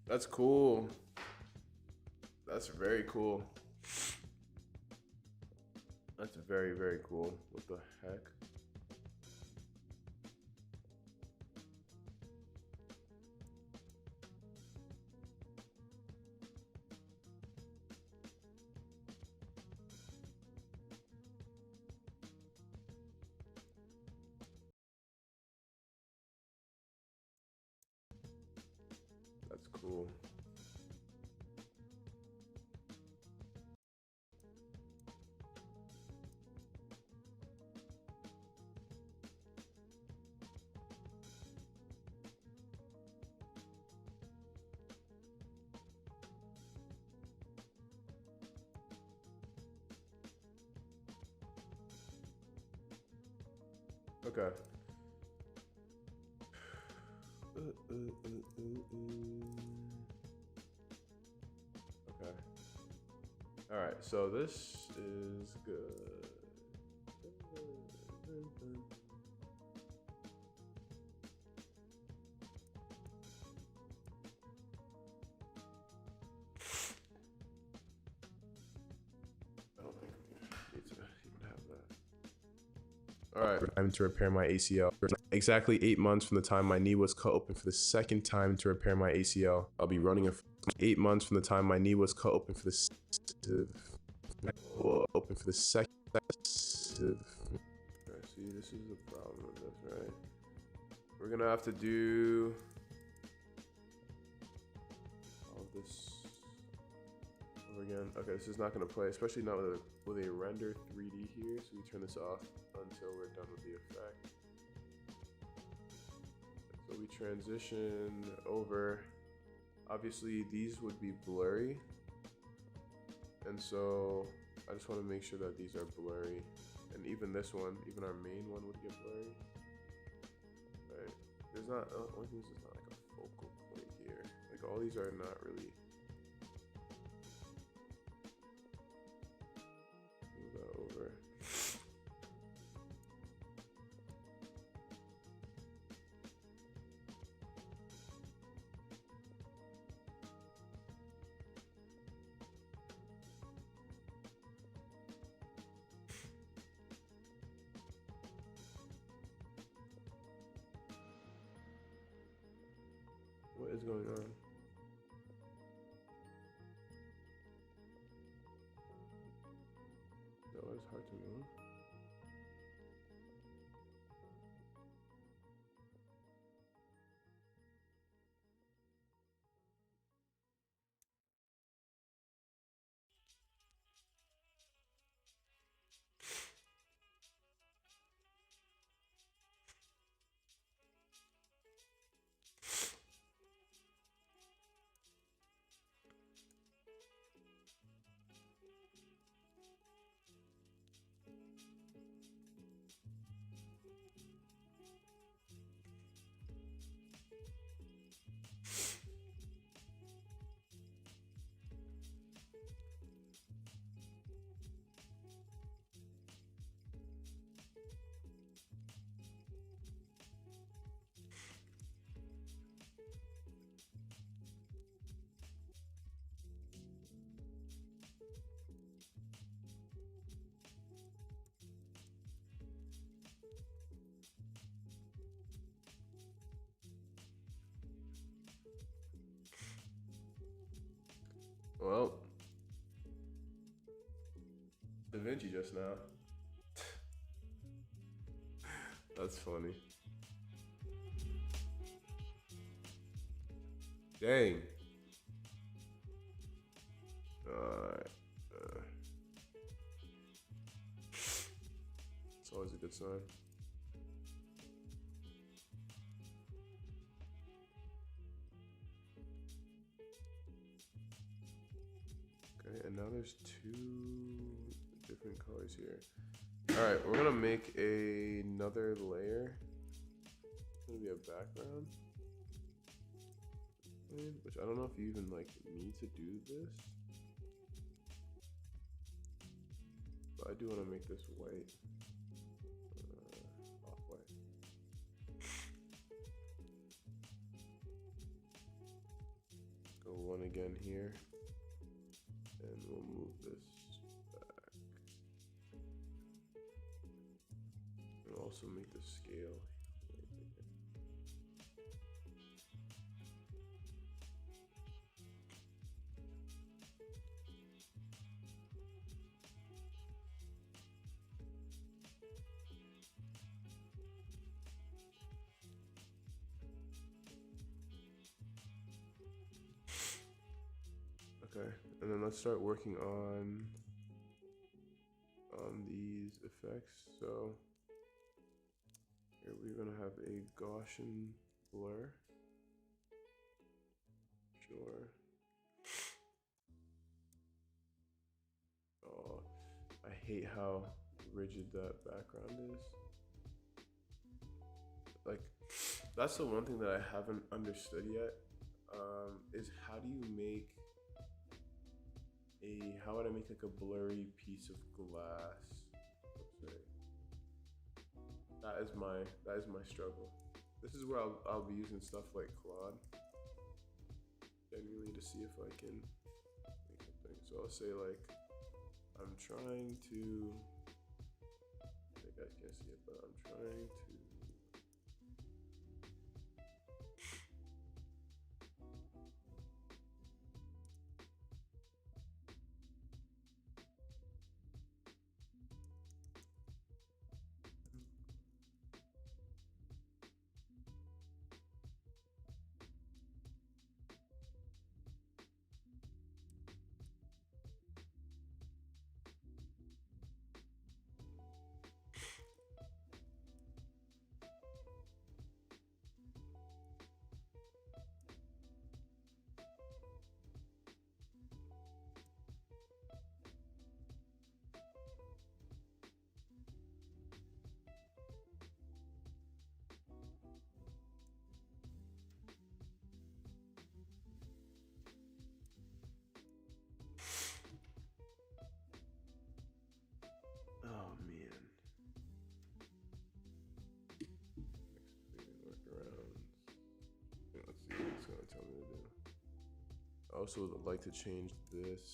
That's cool. That's very cool. That's very, very cool. What the heck? That's cool. Okay. Okay. All right. So this is good. I don't think we need to even have that. All right. Time to repair my ACL. Exactly 8 months from the time my knee was cut open for the second time to repair my ACL. I'll be running 8 months from the time my knee was cut open for the second. See, this is the problem with this, right? We're gonna have to do all of this over again. Okay, this is not gonna play, especially not with a render 3D here. So we turn this off until we're done with the effect. So we transition over. Obviously, these would be blurry, and so I just want to make sure that these are blurry. And even this one, even our main one would get blurry. Right? There's not, only thing is there's not like a focal point here. Like all these are not really. Move that over. What is going on? That was hard to move. Well, DaVinci just now. That's funny. Dang. Alright. It's always a good sign. Okay, and now there's two different colors here. Alright, we're gonna make another layer. It's gonna be a background. Which I don't know if you even like need to do this. But I do want to make this white. Off-white. Go one again here. And we'll move this back. And also make the scale. Okay, and then let's start working on these effects. So here we're gonna have a Gaussian blur. Sure. Oh, I hate how rigid that background is. Like, that's the one thing that I haven't understood yet. Is how do you make how would I make like a blurry piece of glass? Let's say. That is my struggle. This is where I'll be using stuff like Claude genuinely to see if I can make something. So I'll say like I'm trying to. You guys can't see it, but I'm trying to. Oh man. Workarounds. Yeah, let's see what it's gonna tell me to do. I also would like to change this.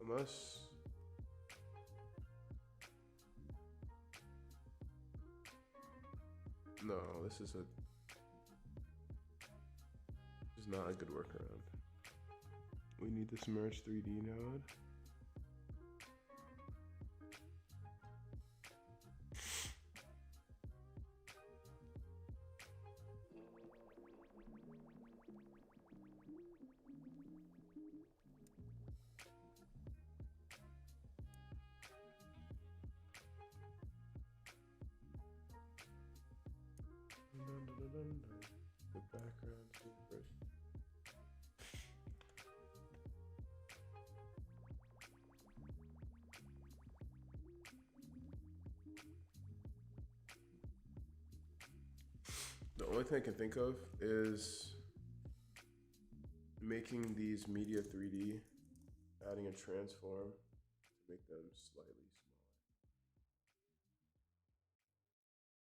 Unless no, this is not a good workaround. We need this merge 3D node. background first. The only thing I can think of is making these media 3D, adding a transform to make them slightly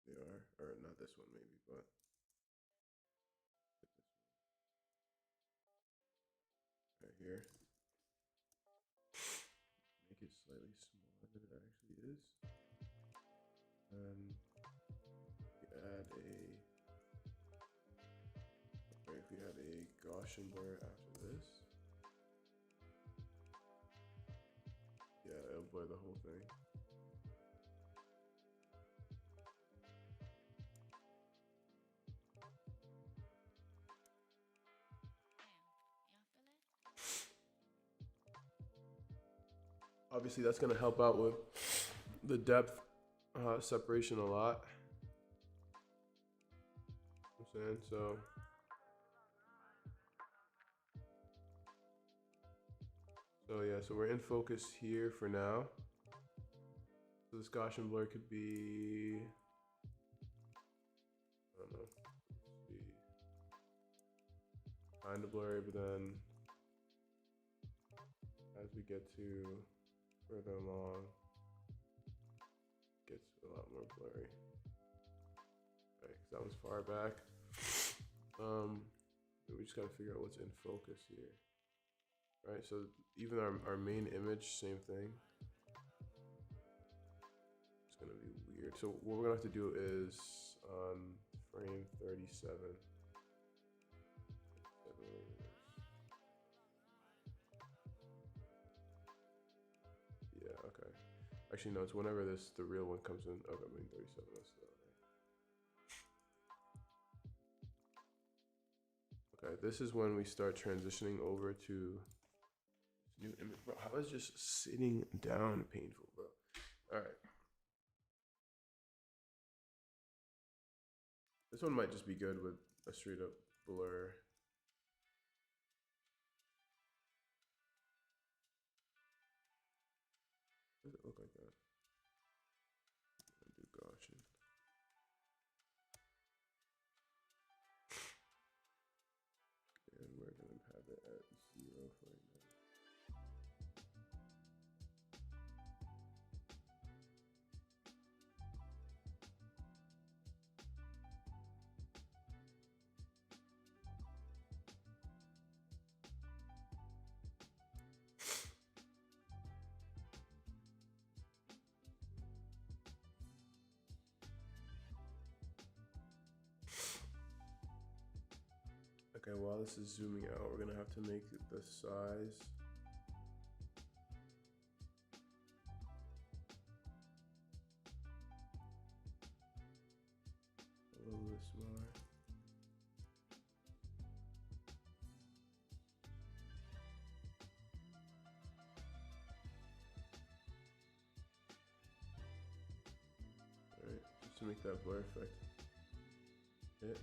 smaller. They are, or not this one maybe, but right here. Make it slightly smaller than it actually is. And add if we had a Gaussian blur after this, yeah, it'll blur the whole thing. Obviously, that's going to help out with the depth separation a lot. You know what I'm saying? So yeah, so we're in focus here for now. So this Gaussian blur could be, I don't know, let's see, kind of blurry, but then as we get to further along, it gets a lot more blurry. Right, because that was far back. We just gotta figure out what's in focus here. Right, so even our main image, same thing. It's gonna be weird. So what we're gonna have to do is on frame 37. Yeah, okay. Actually, no, it's whenever the real one comes in. Oh, I mean 37, that's not right. Okay, this is when we start transitioning over to new image. Bro, how is just sitting down painful, bro? All right. This one might just be good with a straight up blur. Does it look like that? I'll do Gaussian. And we're gonna have it at 0 for right now. Okay, while this is zooming out, we're gonna have to make the size a little bit smaller. All right, just to make that blur effect hit.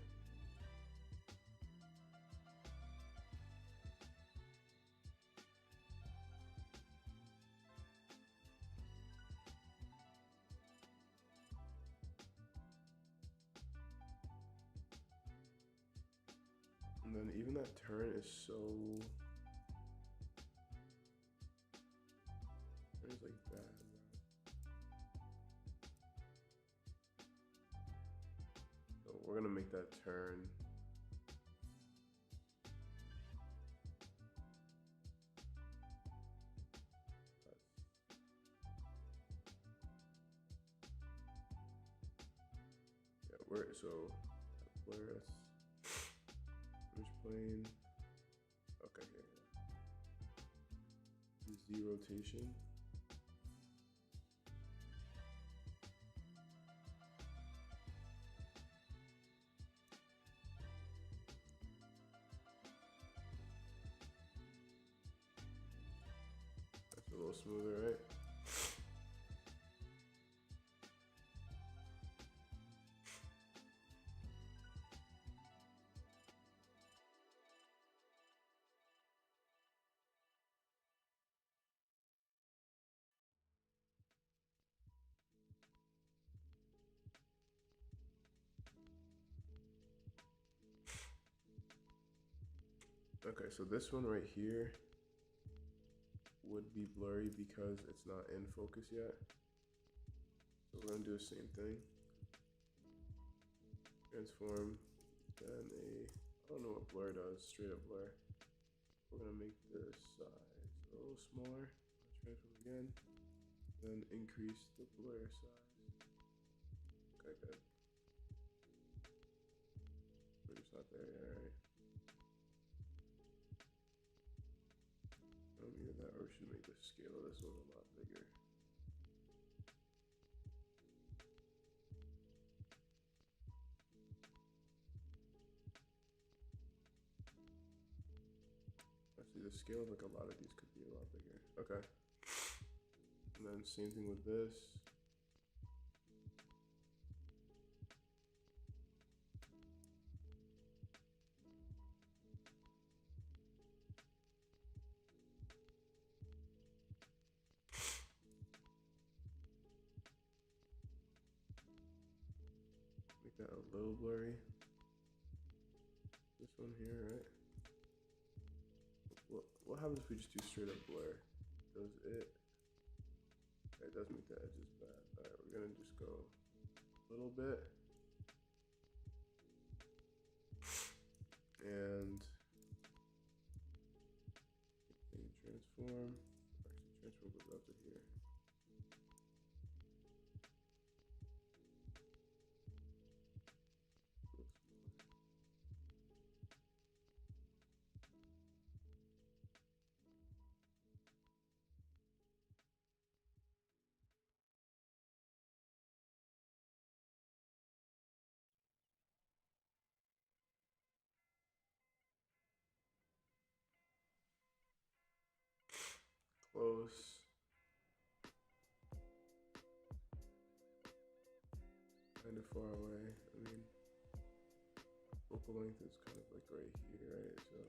And then even that turn is so, it's like bad. So we're gonna make that turn. Yeah, so blur us. Image plane. Okay, here. Z rotation. That's a little smoother, right? Okay, so this one right here would be blurry because it's not in focus yet. So we're gonna do the same thing. Transform, then I don't know what blur does, straight up blur. We're gonna make the size a little smaller. Transform again, then increase the blur size. Okay, good. We're just not there yet, right? Either that, or we should make the scale of this one a lot bigger. Actually, the scale of like a lot of these could be a lot bigger. Okay. And then same thing with this. Make that a little blurry. This one here, right? What happens if we just do straight up blur? Does it? Okay, it does make the edges bad. Alright, we're gonna just go a little bit. And transform. Actually, transform goes up to here. Close. Kind of far away. I mean, focal length is kind of like right here, right? So.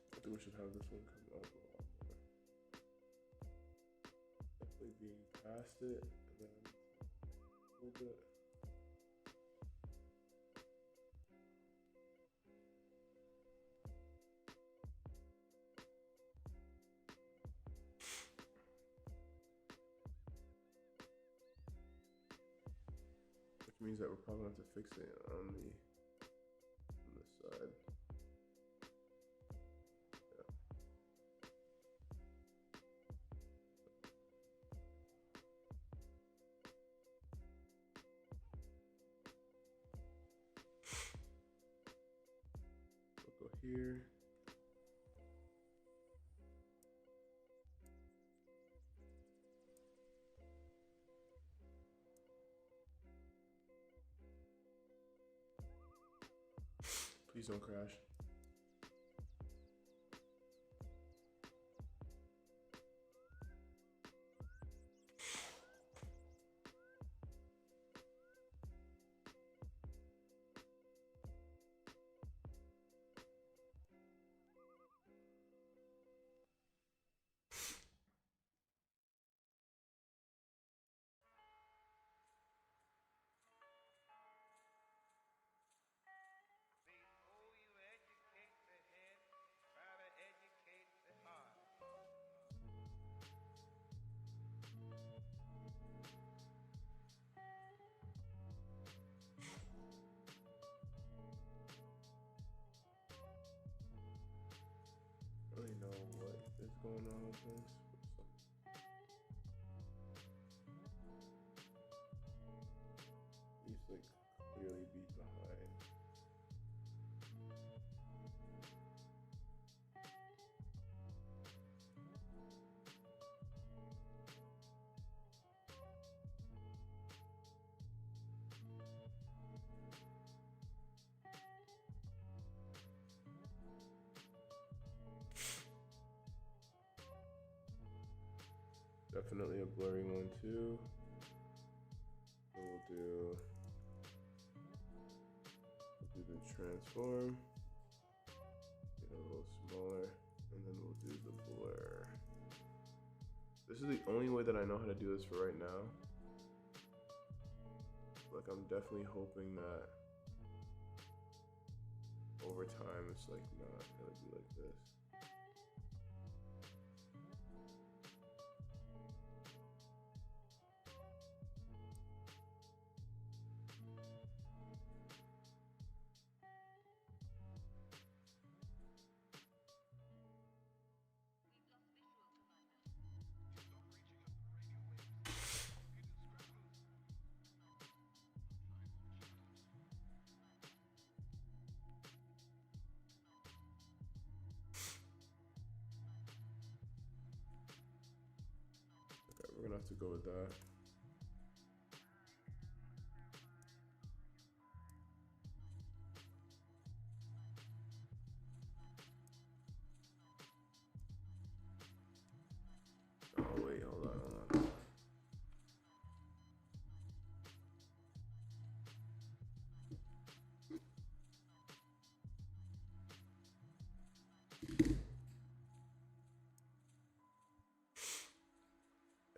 I think we should have this one come up a lot more. Definitely being past it, and then a little bit. Which means that we're probably gonna have to fix it on this side. We'll go here. Please don't crash. I don't really know what is going on with this. He's like clearly beat behind. definitely a blurry one too. We'll do the transform, get a little smaller, and then we'll do the blur. This is the only way that I know how to do this for right now. Like, I'm definitely hoping that over time it's like not gonna be like this. Okay, we're gonna have to go with that. Oh wait, hold on.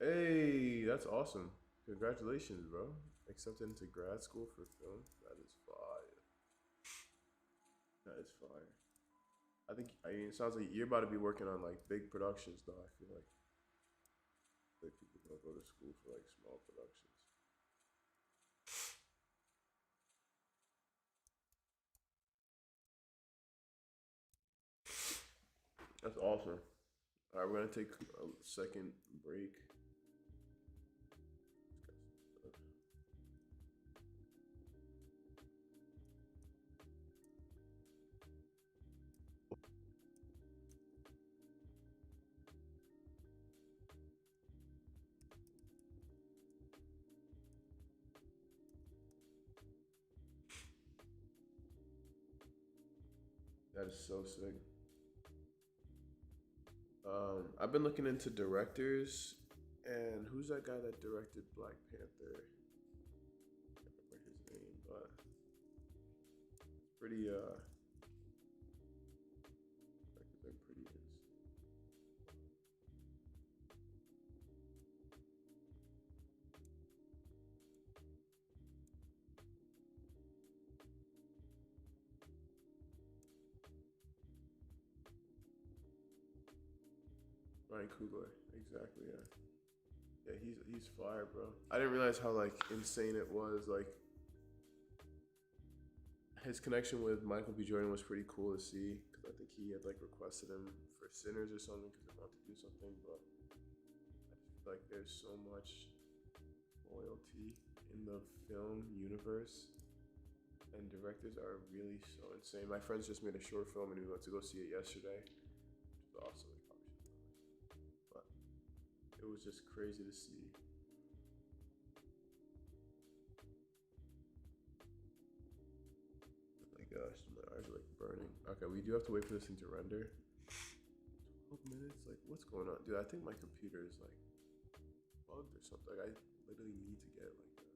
Hey, that's awesome. Congratulations, bro. Accepted into grad school for film. That is fire. That is fire. I mean, it sounds like you're about to be working on like big productions, though. I feel like people don't go to school for like small productions. That's awesome. All right, we're gonna take a second break. That is so sick. I've been looking into directors, and who's that guy that directed Black Panther? I can't remember his name, but pretty been pretty interesting. Ryan Coogler, exactly, yeah. Yeah, he's fire, bro. I didn't realize how like insane it was. Like his connection with Michael B. Jordan was pretty cool to see because I think he had like requested him for Sinners or something because they wanted to do something. But I just feel like there's so much loyalty in the film universe, and directors are really so insane. My friends just made a short film and we went to go see it yesterday. It was awesome. But it was just crazy to see. Oh my gosh, my eyes are like burning. Okay, we do have to wait for this thing to render. 12 minutes? Like, what's going on? Dude, I think my computer is like bugged or something. Like, I literally need to get like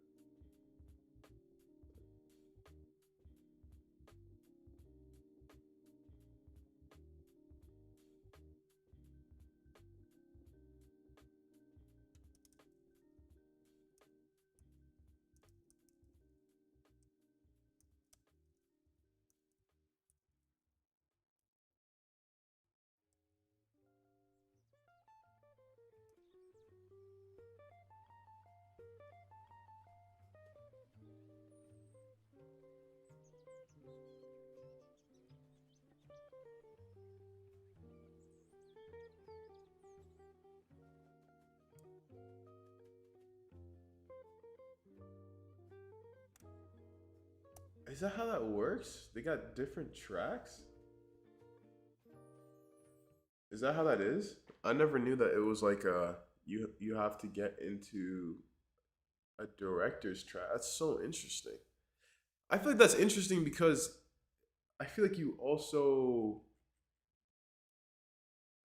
Is that how that works? They got different tracks? Is that how that is? I never knew that it was like you have to get into a director's track. That's so interesting. I feel like that's interesting because I feel like you also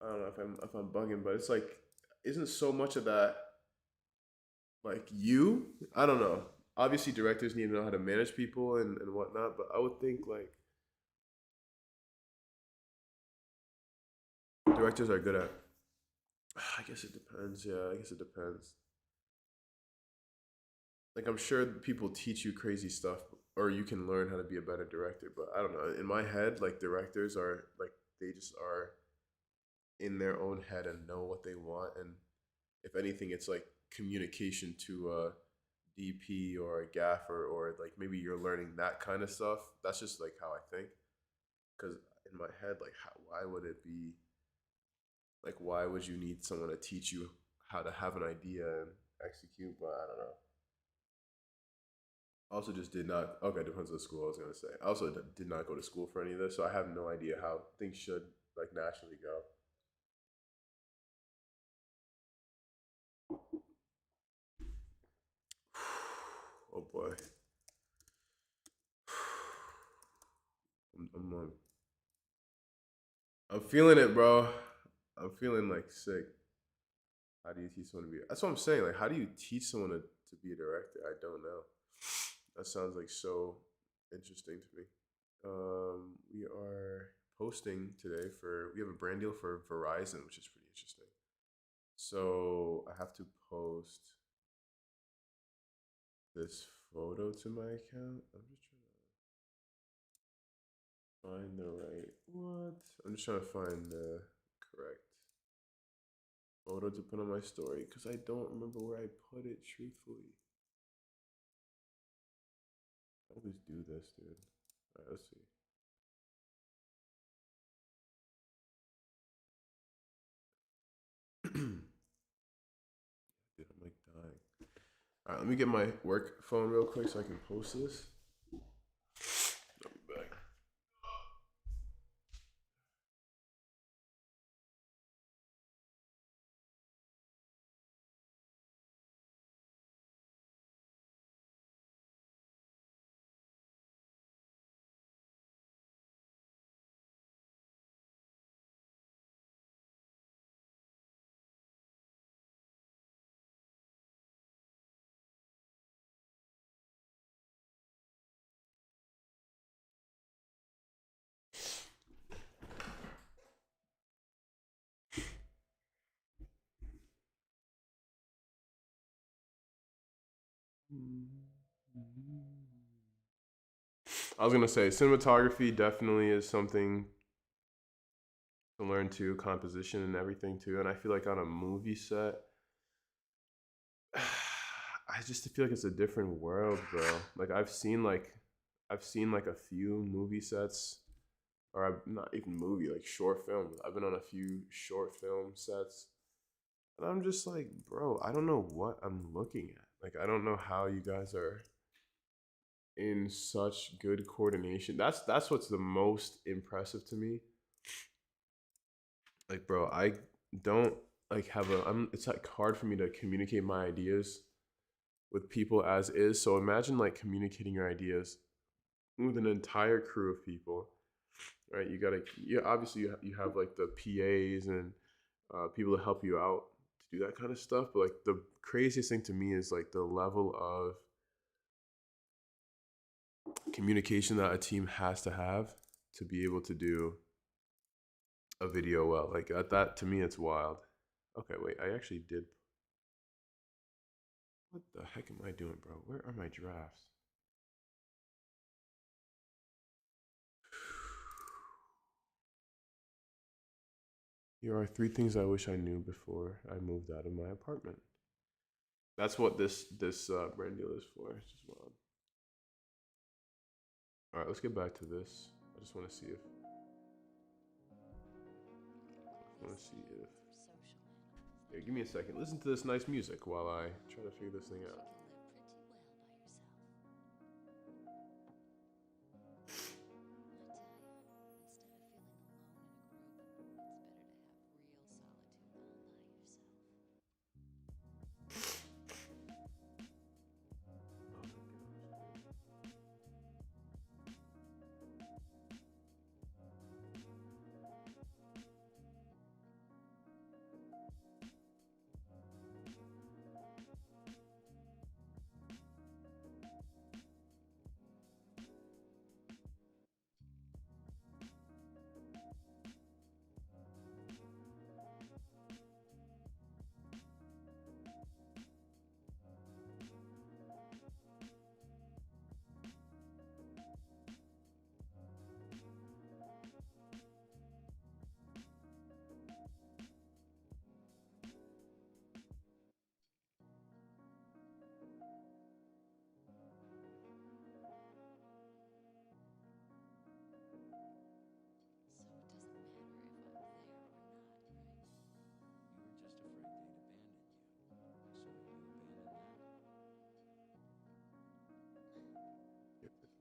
I don't know if I'm bugging, but it's like isn't so much of that like you. I don't know. Obviously, directors need to know how to manage people and whatnot, but I would think like directors are good at. I guess it depends. Yeah, I guess it depends. Like I'm sure people teach you crazy stuff, or you can learn how to be a better director. But I don't know. In my head, like directors are like they just are in their own head and know what they want, and if anything, it's like communication to a DP or a gaffer, or like maybe you're learning that kind of stuff. That's just like how I think. Because in my head, like, why would it be like, why would you need someone to teach you how to have an idea and execute? But I don't know. I also just did not. Okay, depends on the school. I was gonna say. I also did not go to school for any of this, so I have no idea how things should like naturally go. Oh boy, I'm I'm feeling it, bro. I'm feeling like sick. How do you teach someone to be? That's what I'm saying. Like, how do you teach someone to be a director? I don't know. That sounds like so interesting to me. We are posting today for. We have a brand deal for Verizon, which is pretty interesting. So I have to post this photo to my account. I'm just trying to find the right what. I'm just trying to find the correct photo to put on my story because I don't remember where I put it. Truthfully, I always do this, dude. All right, let's see. Dude, I'm like dying. All right, let me get my work phone real quick so I can post this. I'll be back. I was gonna say cinematography definitely is something to learn too, composition and everything too. And I feel like on a movie set, I just feel like it's a different world, bro. Like I've seen like a few movie sets, or I've not even movie, like short films. I've been on a few short film sets, and I'm just like, bro, I don't know what I'm looking at. Like I don't know how you guys are in such good coordination. That's what's the most impressive to me. Like, bro, I don't like have a. I'm. It's like hard for me to communicate my ideas with people as is. So imagine like communicating your ideas with an entire crew of people, right? You gotta, yeah, obviously you have like the PAs and people to help you out to do that kind of stuff. But like the craziest thing to me is like the level of communication that a team has to be able to do a video well. Like that to me, it's wild. Okay, wait, I actually did. What the heck am I doing, bro? Where are my drafts? Here are three things I wish I knew before I moved out of my apartment. That's what this brand deal is for. It's just wild. All right, let's get back to this. I just want to see if I want to see if. Here, give me a second. Listen to this nice music while I try to figure this thing out. Oh my gosh.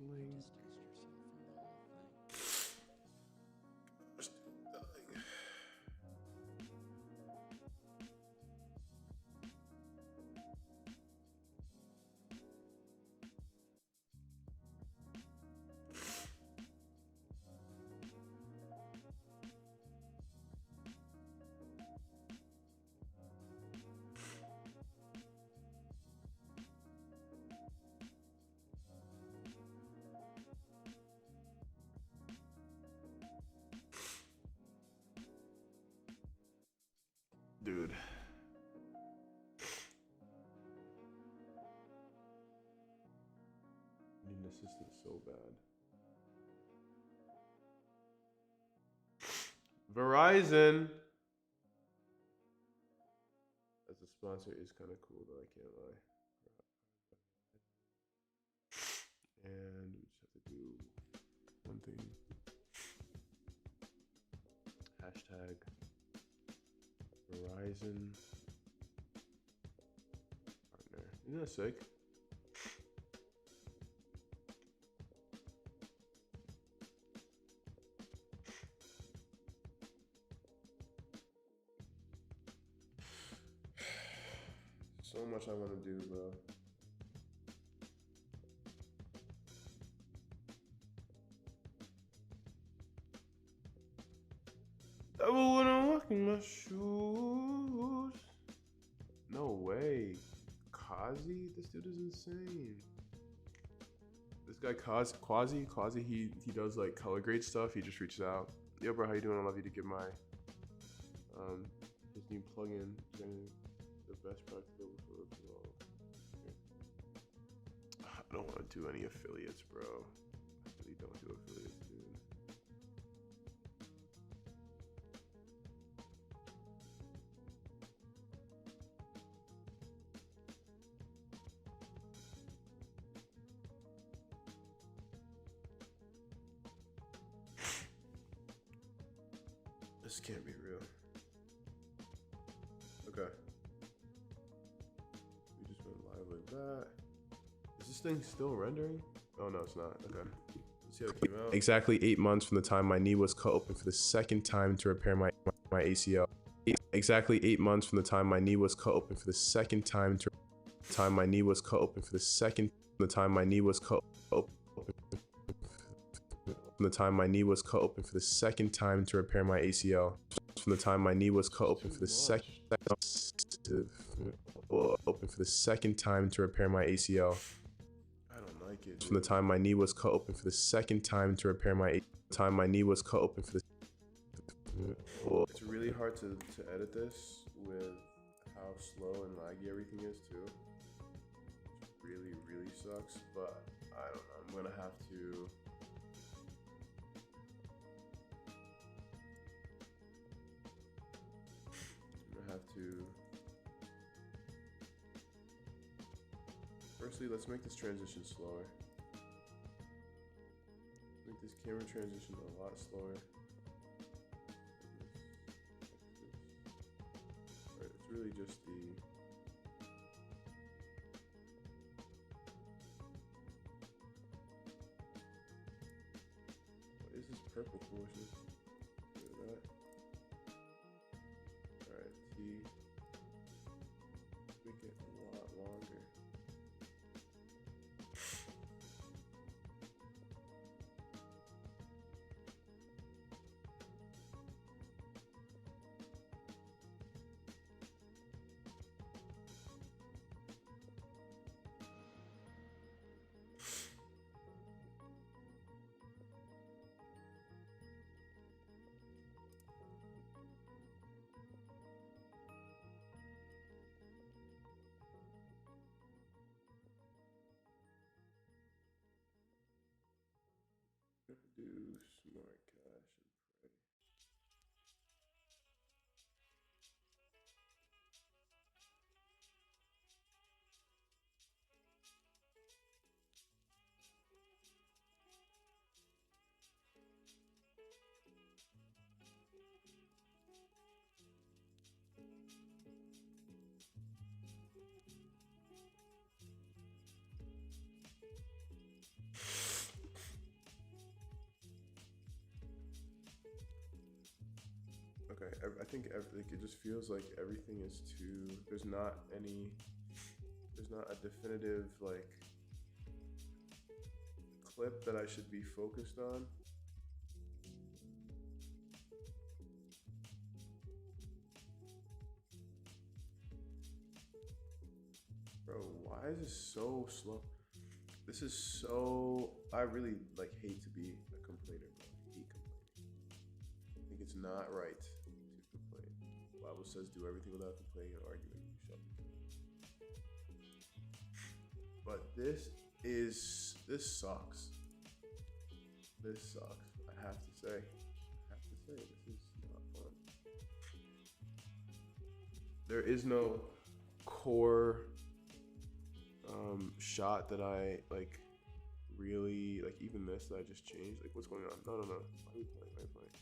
Bling. Dude. I need an assistant so bad. Verizon as a sponsor is kind of cool, though, I can't lie. And we just have to do one thing. Hashtag Verizon partner. Isn't that sick? So much I want to do, bro. Double when I'm walking my shoes. No way. Kazi? This dude is insane. This guy Quasi, he does like color grade stuff. He just reaches out. Yo, bro, how you doing? I'd love you to get my his new plugin. The best product available for Ripple. Okay. I don't want to do any affiliates, bro. I really don't do affiliates, dude. This can't be real. Okay. We just went live like that. Is this thing still rendering? Oh no, it's not. Okay. Let's see how it came out. Exactly 8 months from the time my knee was cut open for the second time to repair my ACL. Exactly 8 months from the time my knee was cut open for the second time to my knee was cut open for the second from the time my knee was cut open from the time my knee was cut open for the second time to repair my ACL. From the time my knee was cut open for the second time to repair my ACL. I don't like it. From the time my knee was cut open for the second time to repair my knee was cut open for the. It's really hard to edit this with how slow and laggy everything is too. It really sucks, but I don't know. I'm gonna have to. Firstly, let's make this transition slower. Make this camera transition a lot slower. Alright, it's really just the what is this purple foolishness? Look at that. Alright, T. Make it a lot longer. Do smart cash and pray. Okay, I think like it just feels like everything is too. There's not any. There's not a definitive like clip that I should be focused on. Bro, why is this so slow? This is so. I really like hate to be a complainer, bro. I hate complaining. I think it's not right to complain. The Bible says, "Do everything without complaining and arguing." You shall be. But this sucks. This sucks. I have to say. I have to say this is not fun. There is no core shot that I like really like. Even this that I just changed, like what's going on? No. Why are we playing? Why are we playing?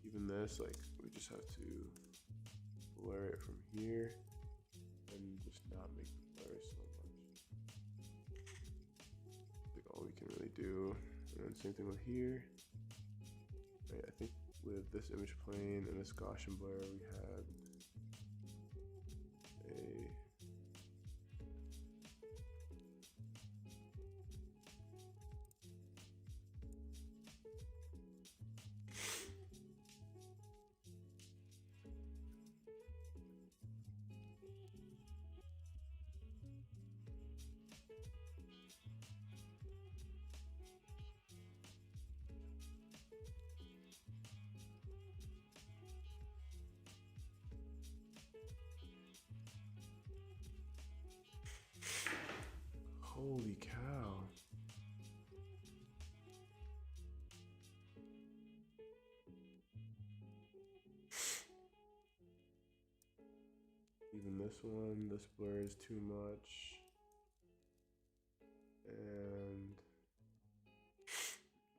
Even this, like we just have to blur it from here and just not make the blur so much. Like all we can really do. And then same thing with here. Right, I think with this image plane and this Gaussian blur, we had a holy cow. Even this one, this blur is too much. And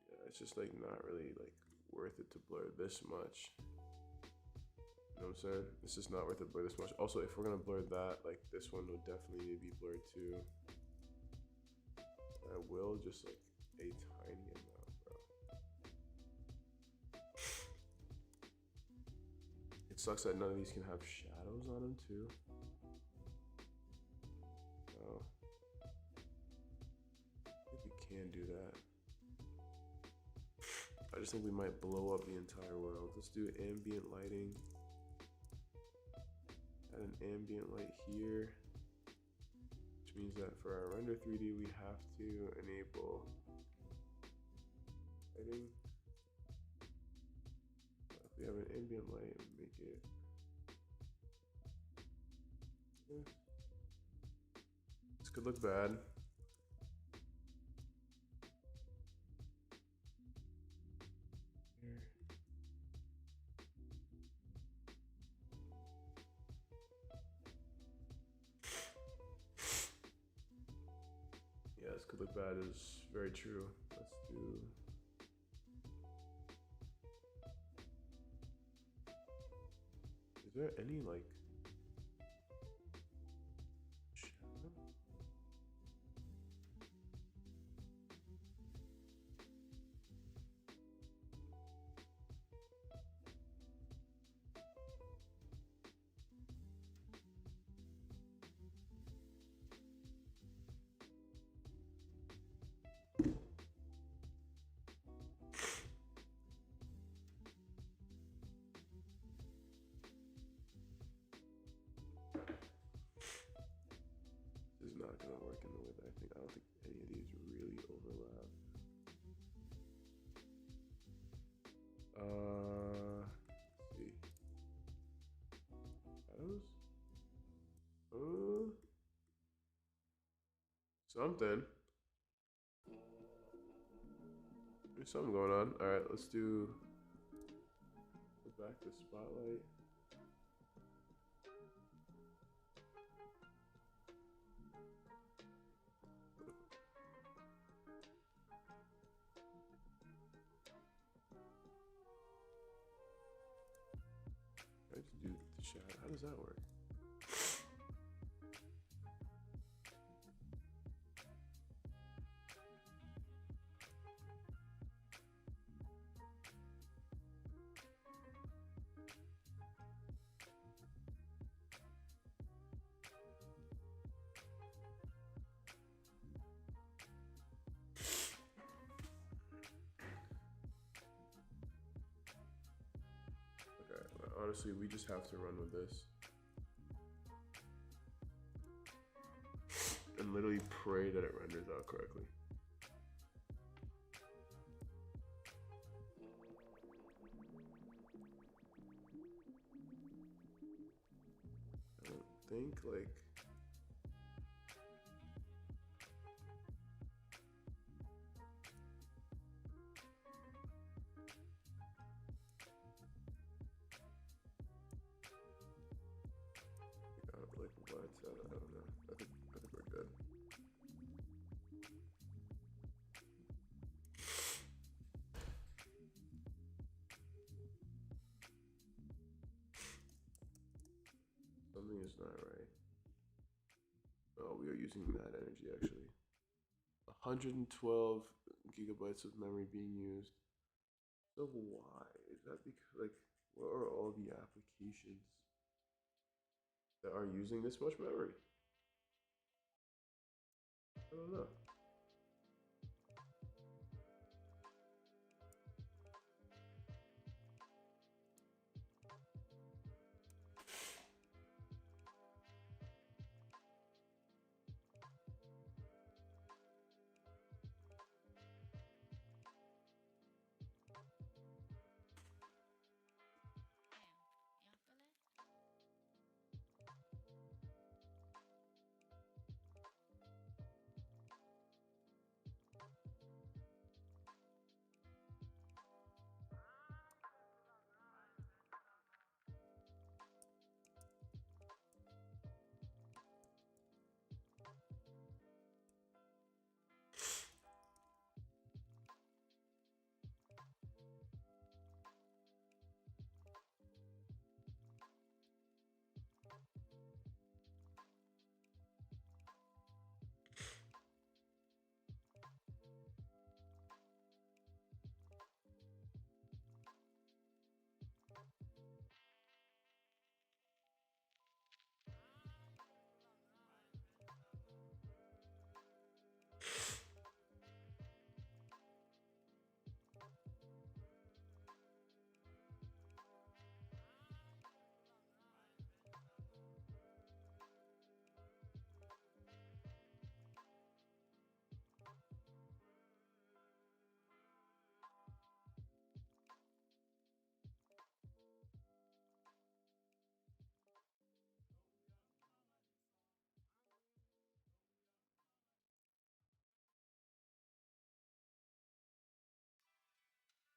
yeah, it's just like not really like worth it to blur this much. You know what I'm saying? It's just not worth it to blur this much. Also, if we're gonna blur that, like this one would definitely need to be blurred too. I will just like a tiny amount, bro. It sucks that none of these can have shadows on them too. Oh, I think we can do that. I just think we might blow up the entire world. Let's do ambient lighting. Add an ambient light here. Which means that for our render 3D, we have to enable lighting. If we have an ambient light, make it. Yeah. This could look bad. Here. Yeah, this could look bad is very true. Let's do. Is there any like shadow? This is not gonna work in the way that I think. I don't think any of these really overlap. Let's see. Shadows? Something. There's something going on. All right, let's do. Go back to spotlight. I have to do the shadow. How does that work? honestly, we just have to run with this and literally pray that it renders out correctly. I don't think like like what? I don't know. I think we're good. Something is not right. Oh, we are using that energy actually. 112 gigabytes of memory being used. So why? Is that because like what are all the applications that are using this much memory? I don't know.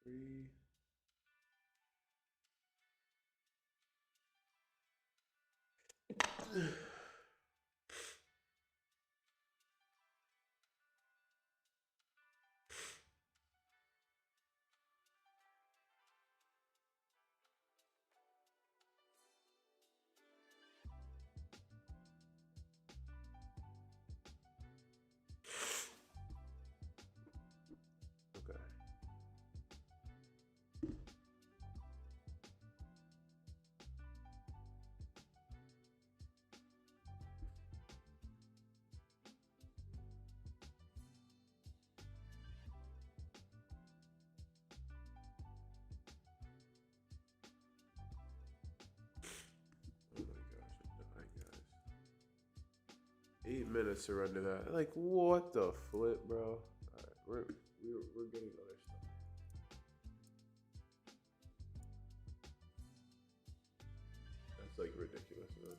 Three. Okay. Oh my gosh, I'm dying, guys. 8 minutes to render that. Like, what the flip, bro? Alright, we're getting other stuff. That's like ridiculous, man.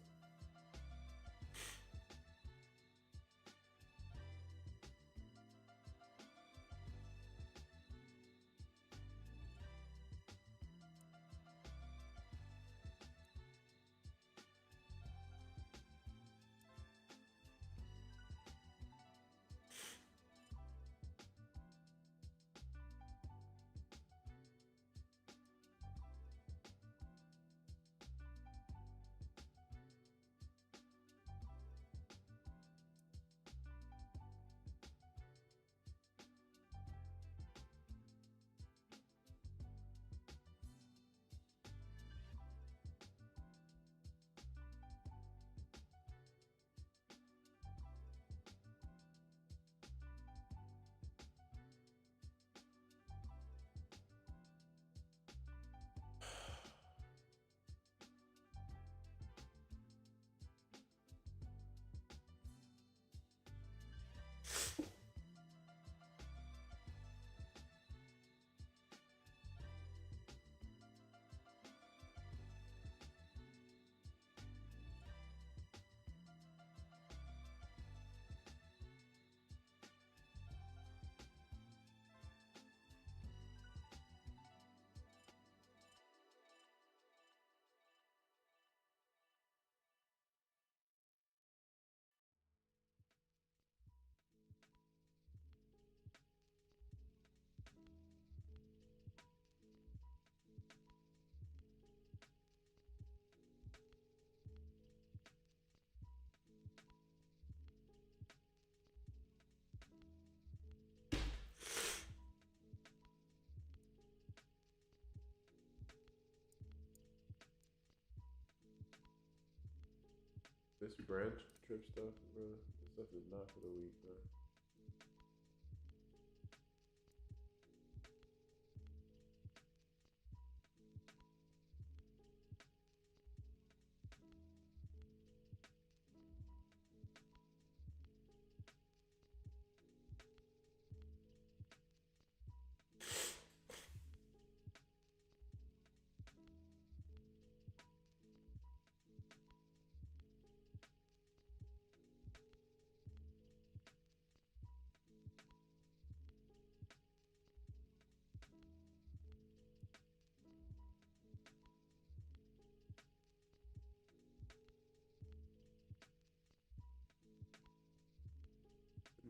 This branch trip stuff, bro. This stuff is not for the weak, bro.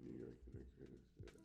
New York in a creative theater.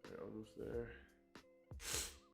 Alright, almost there.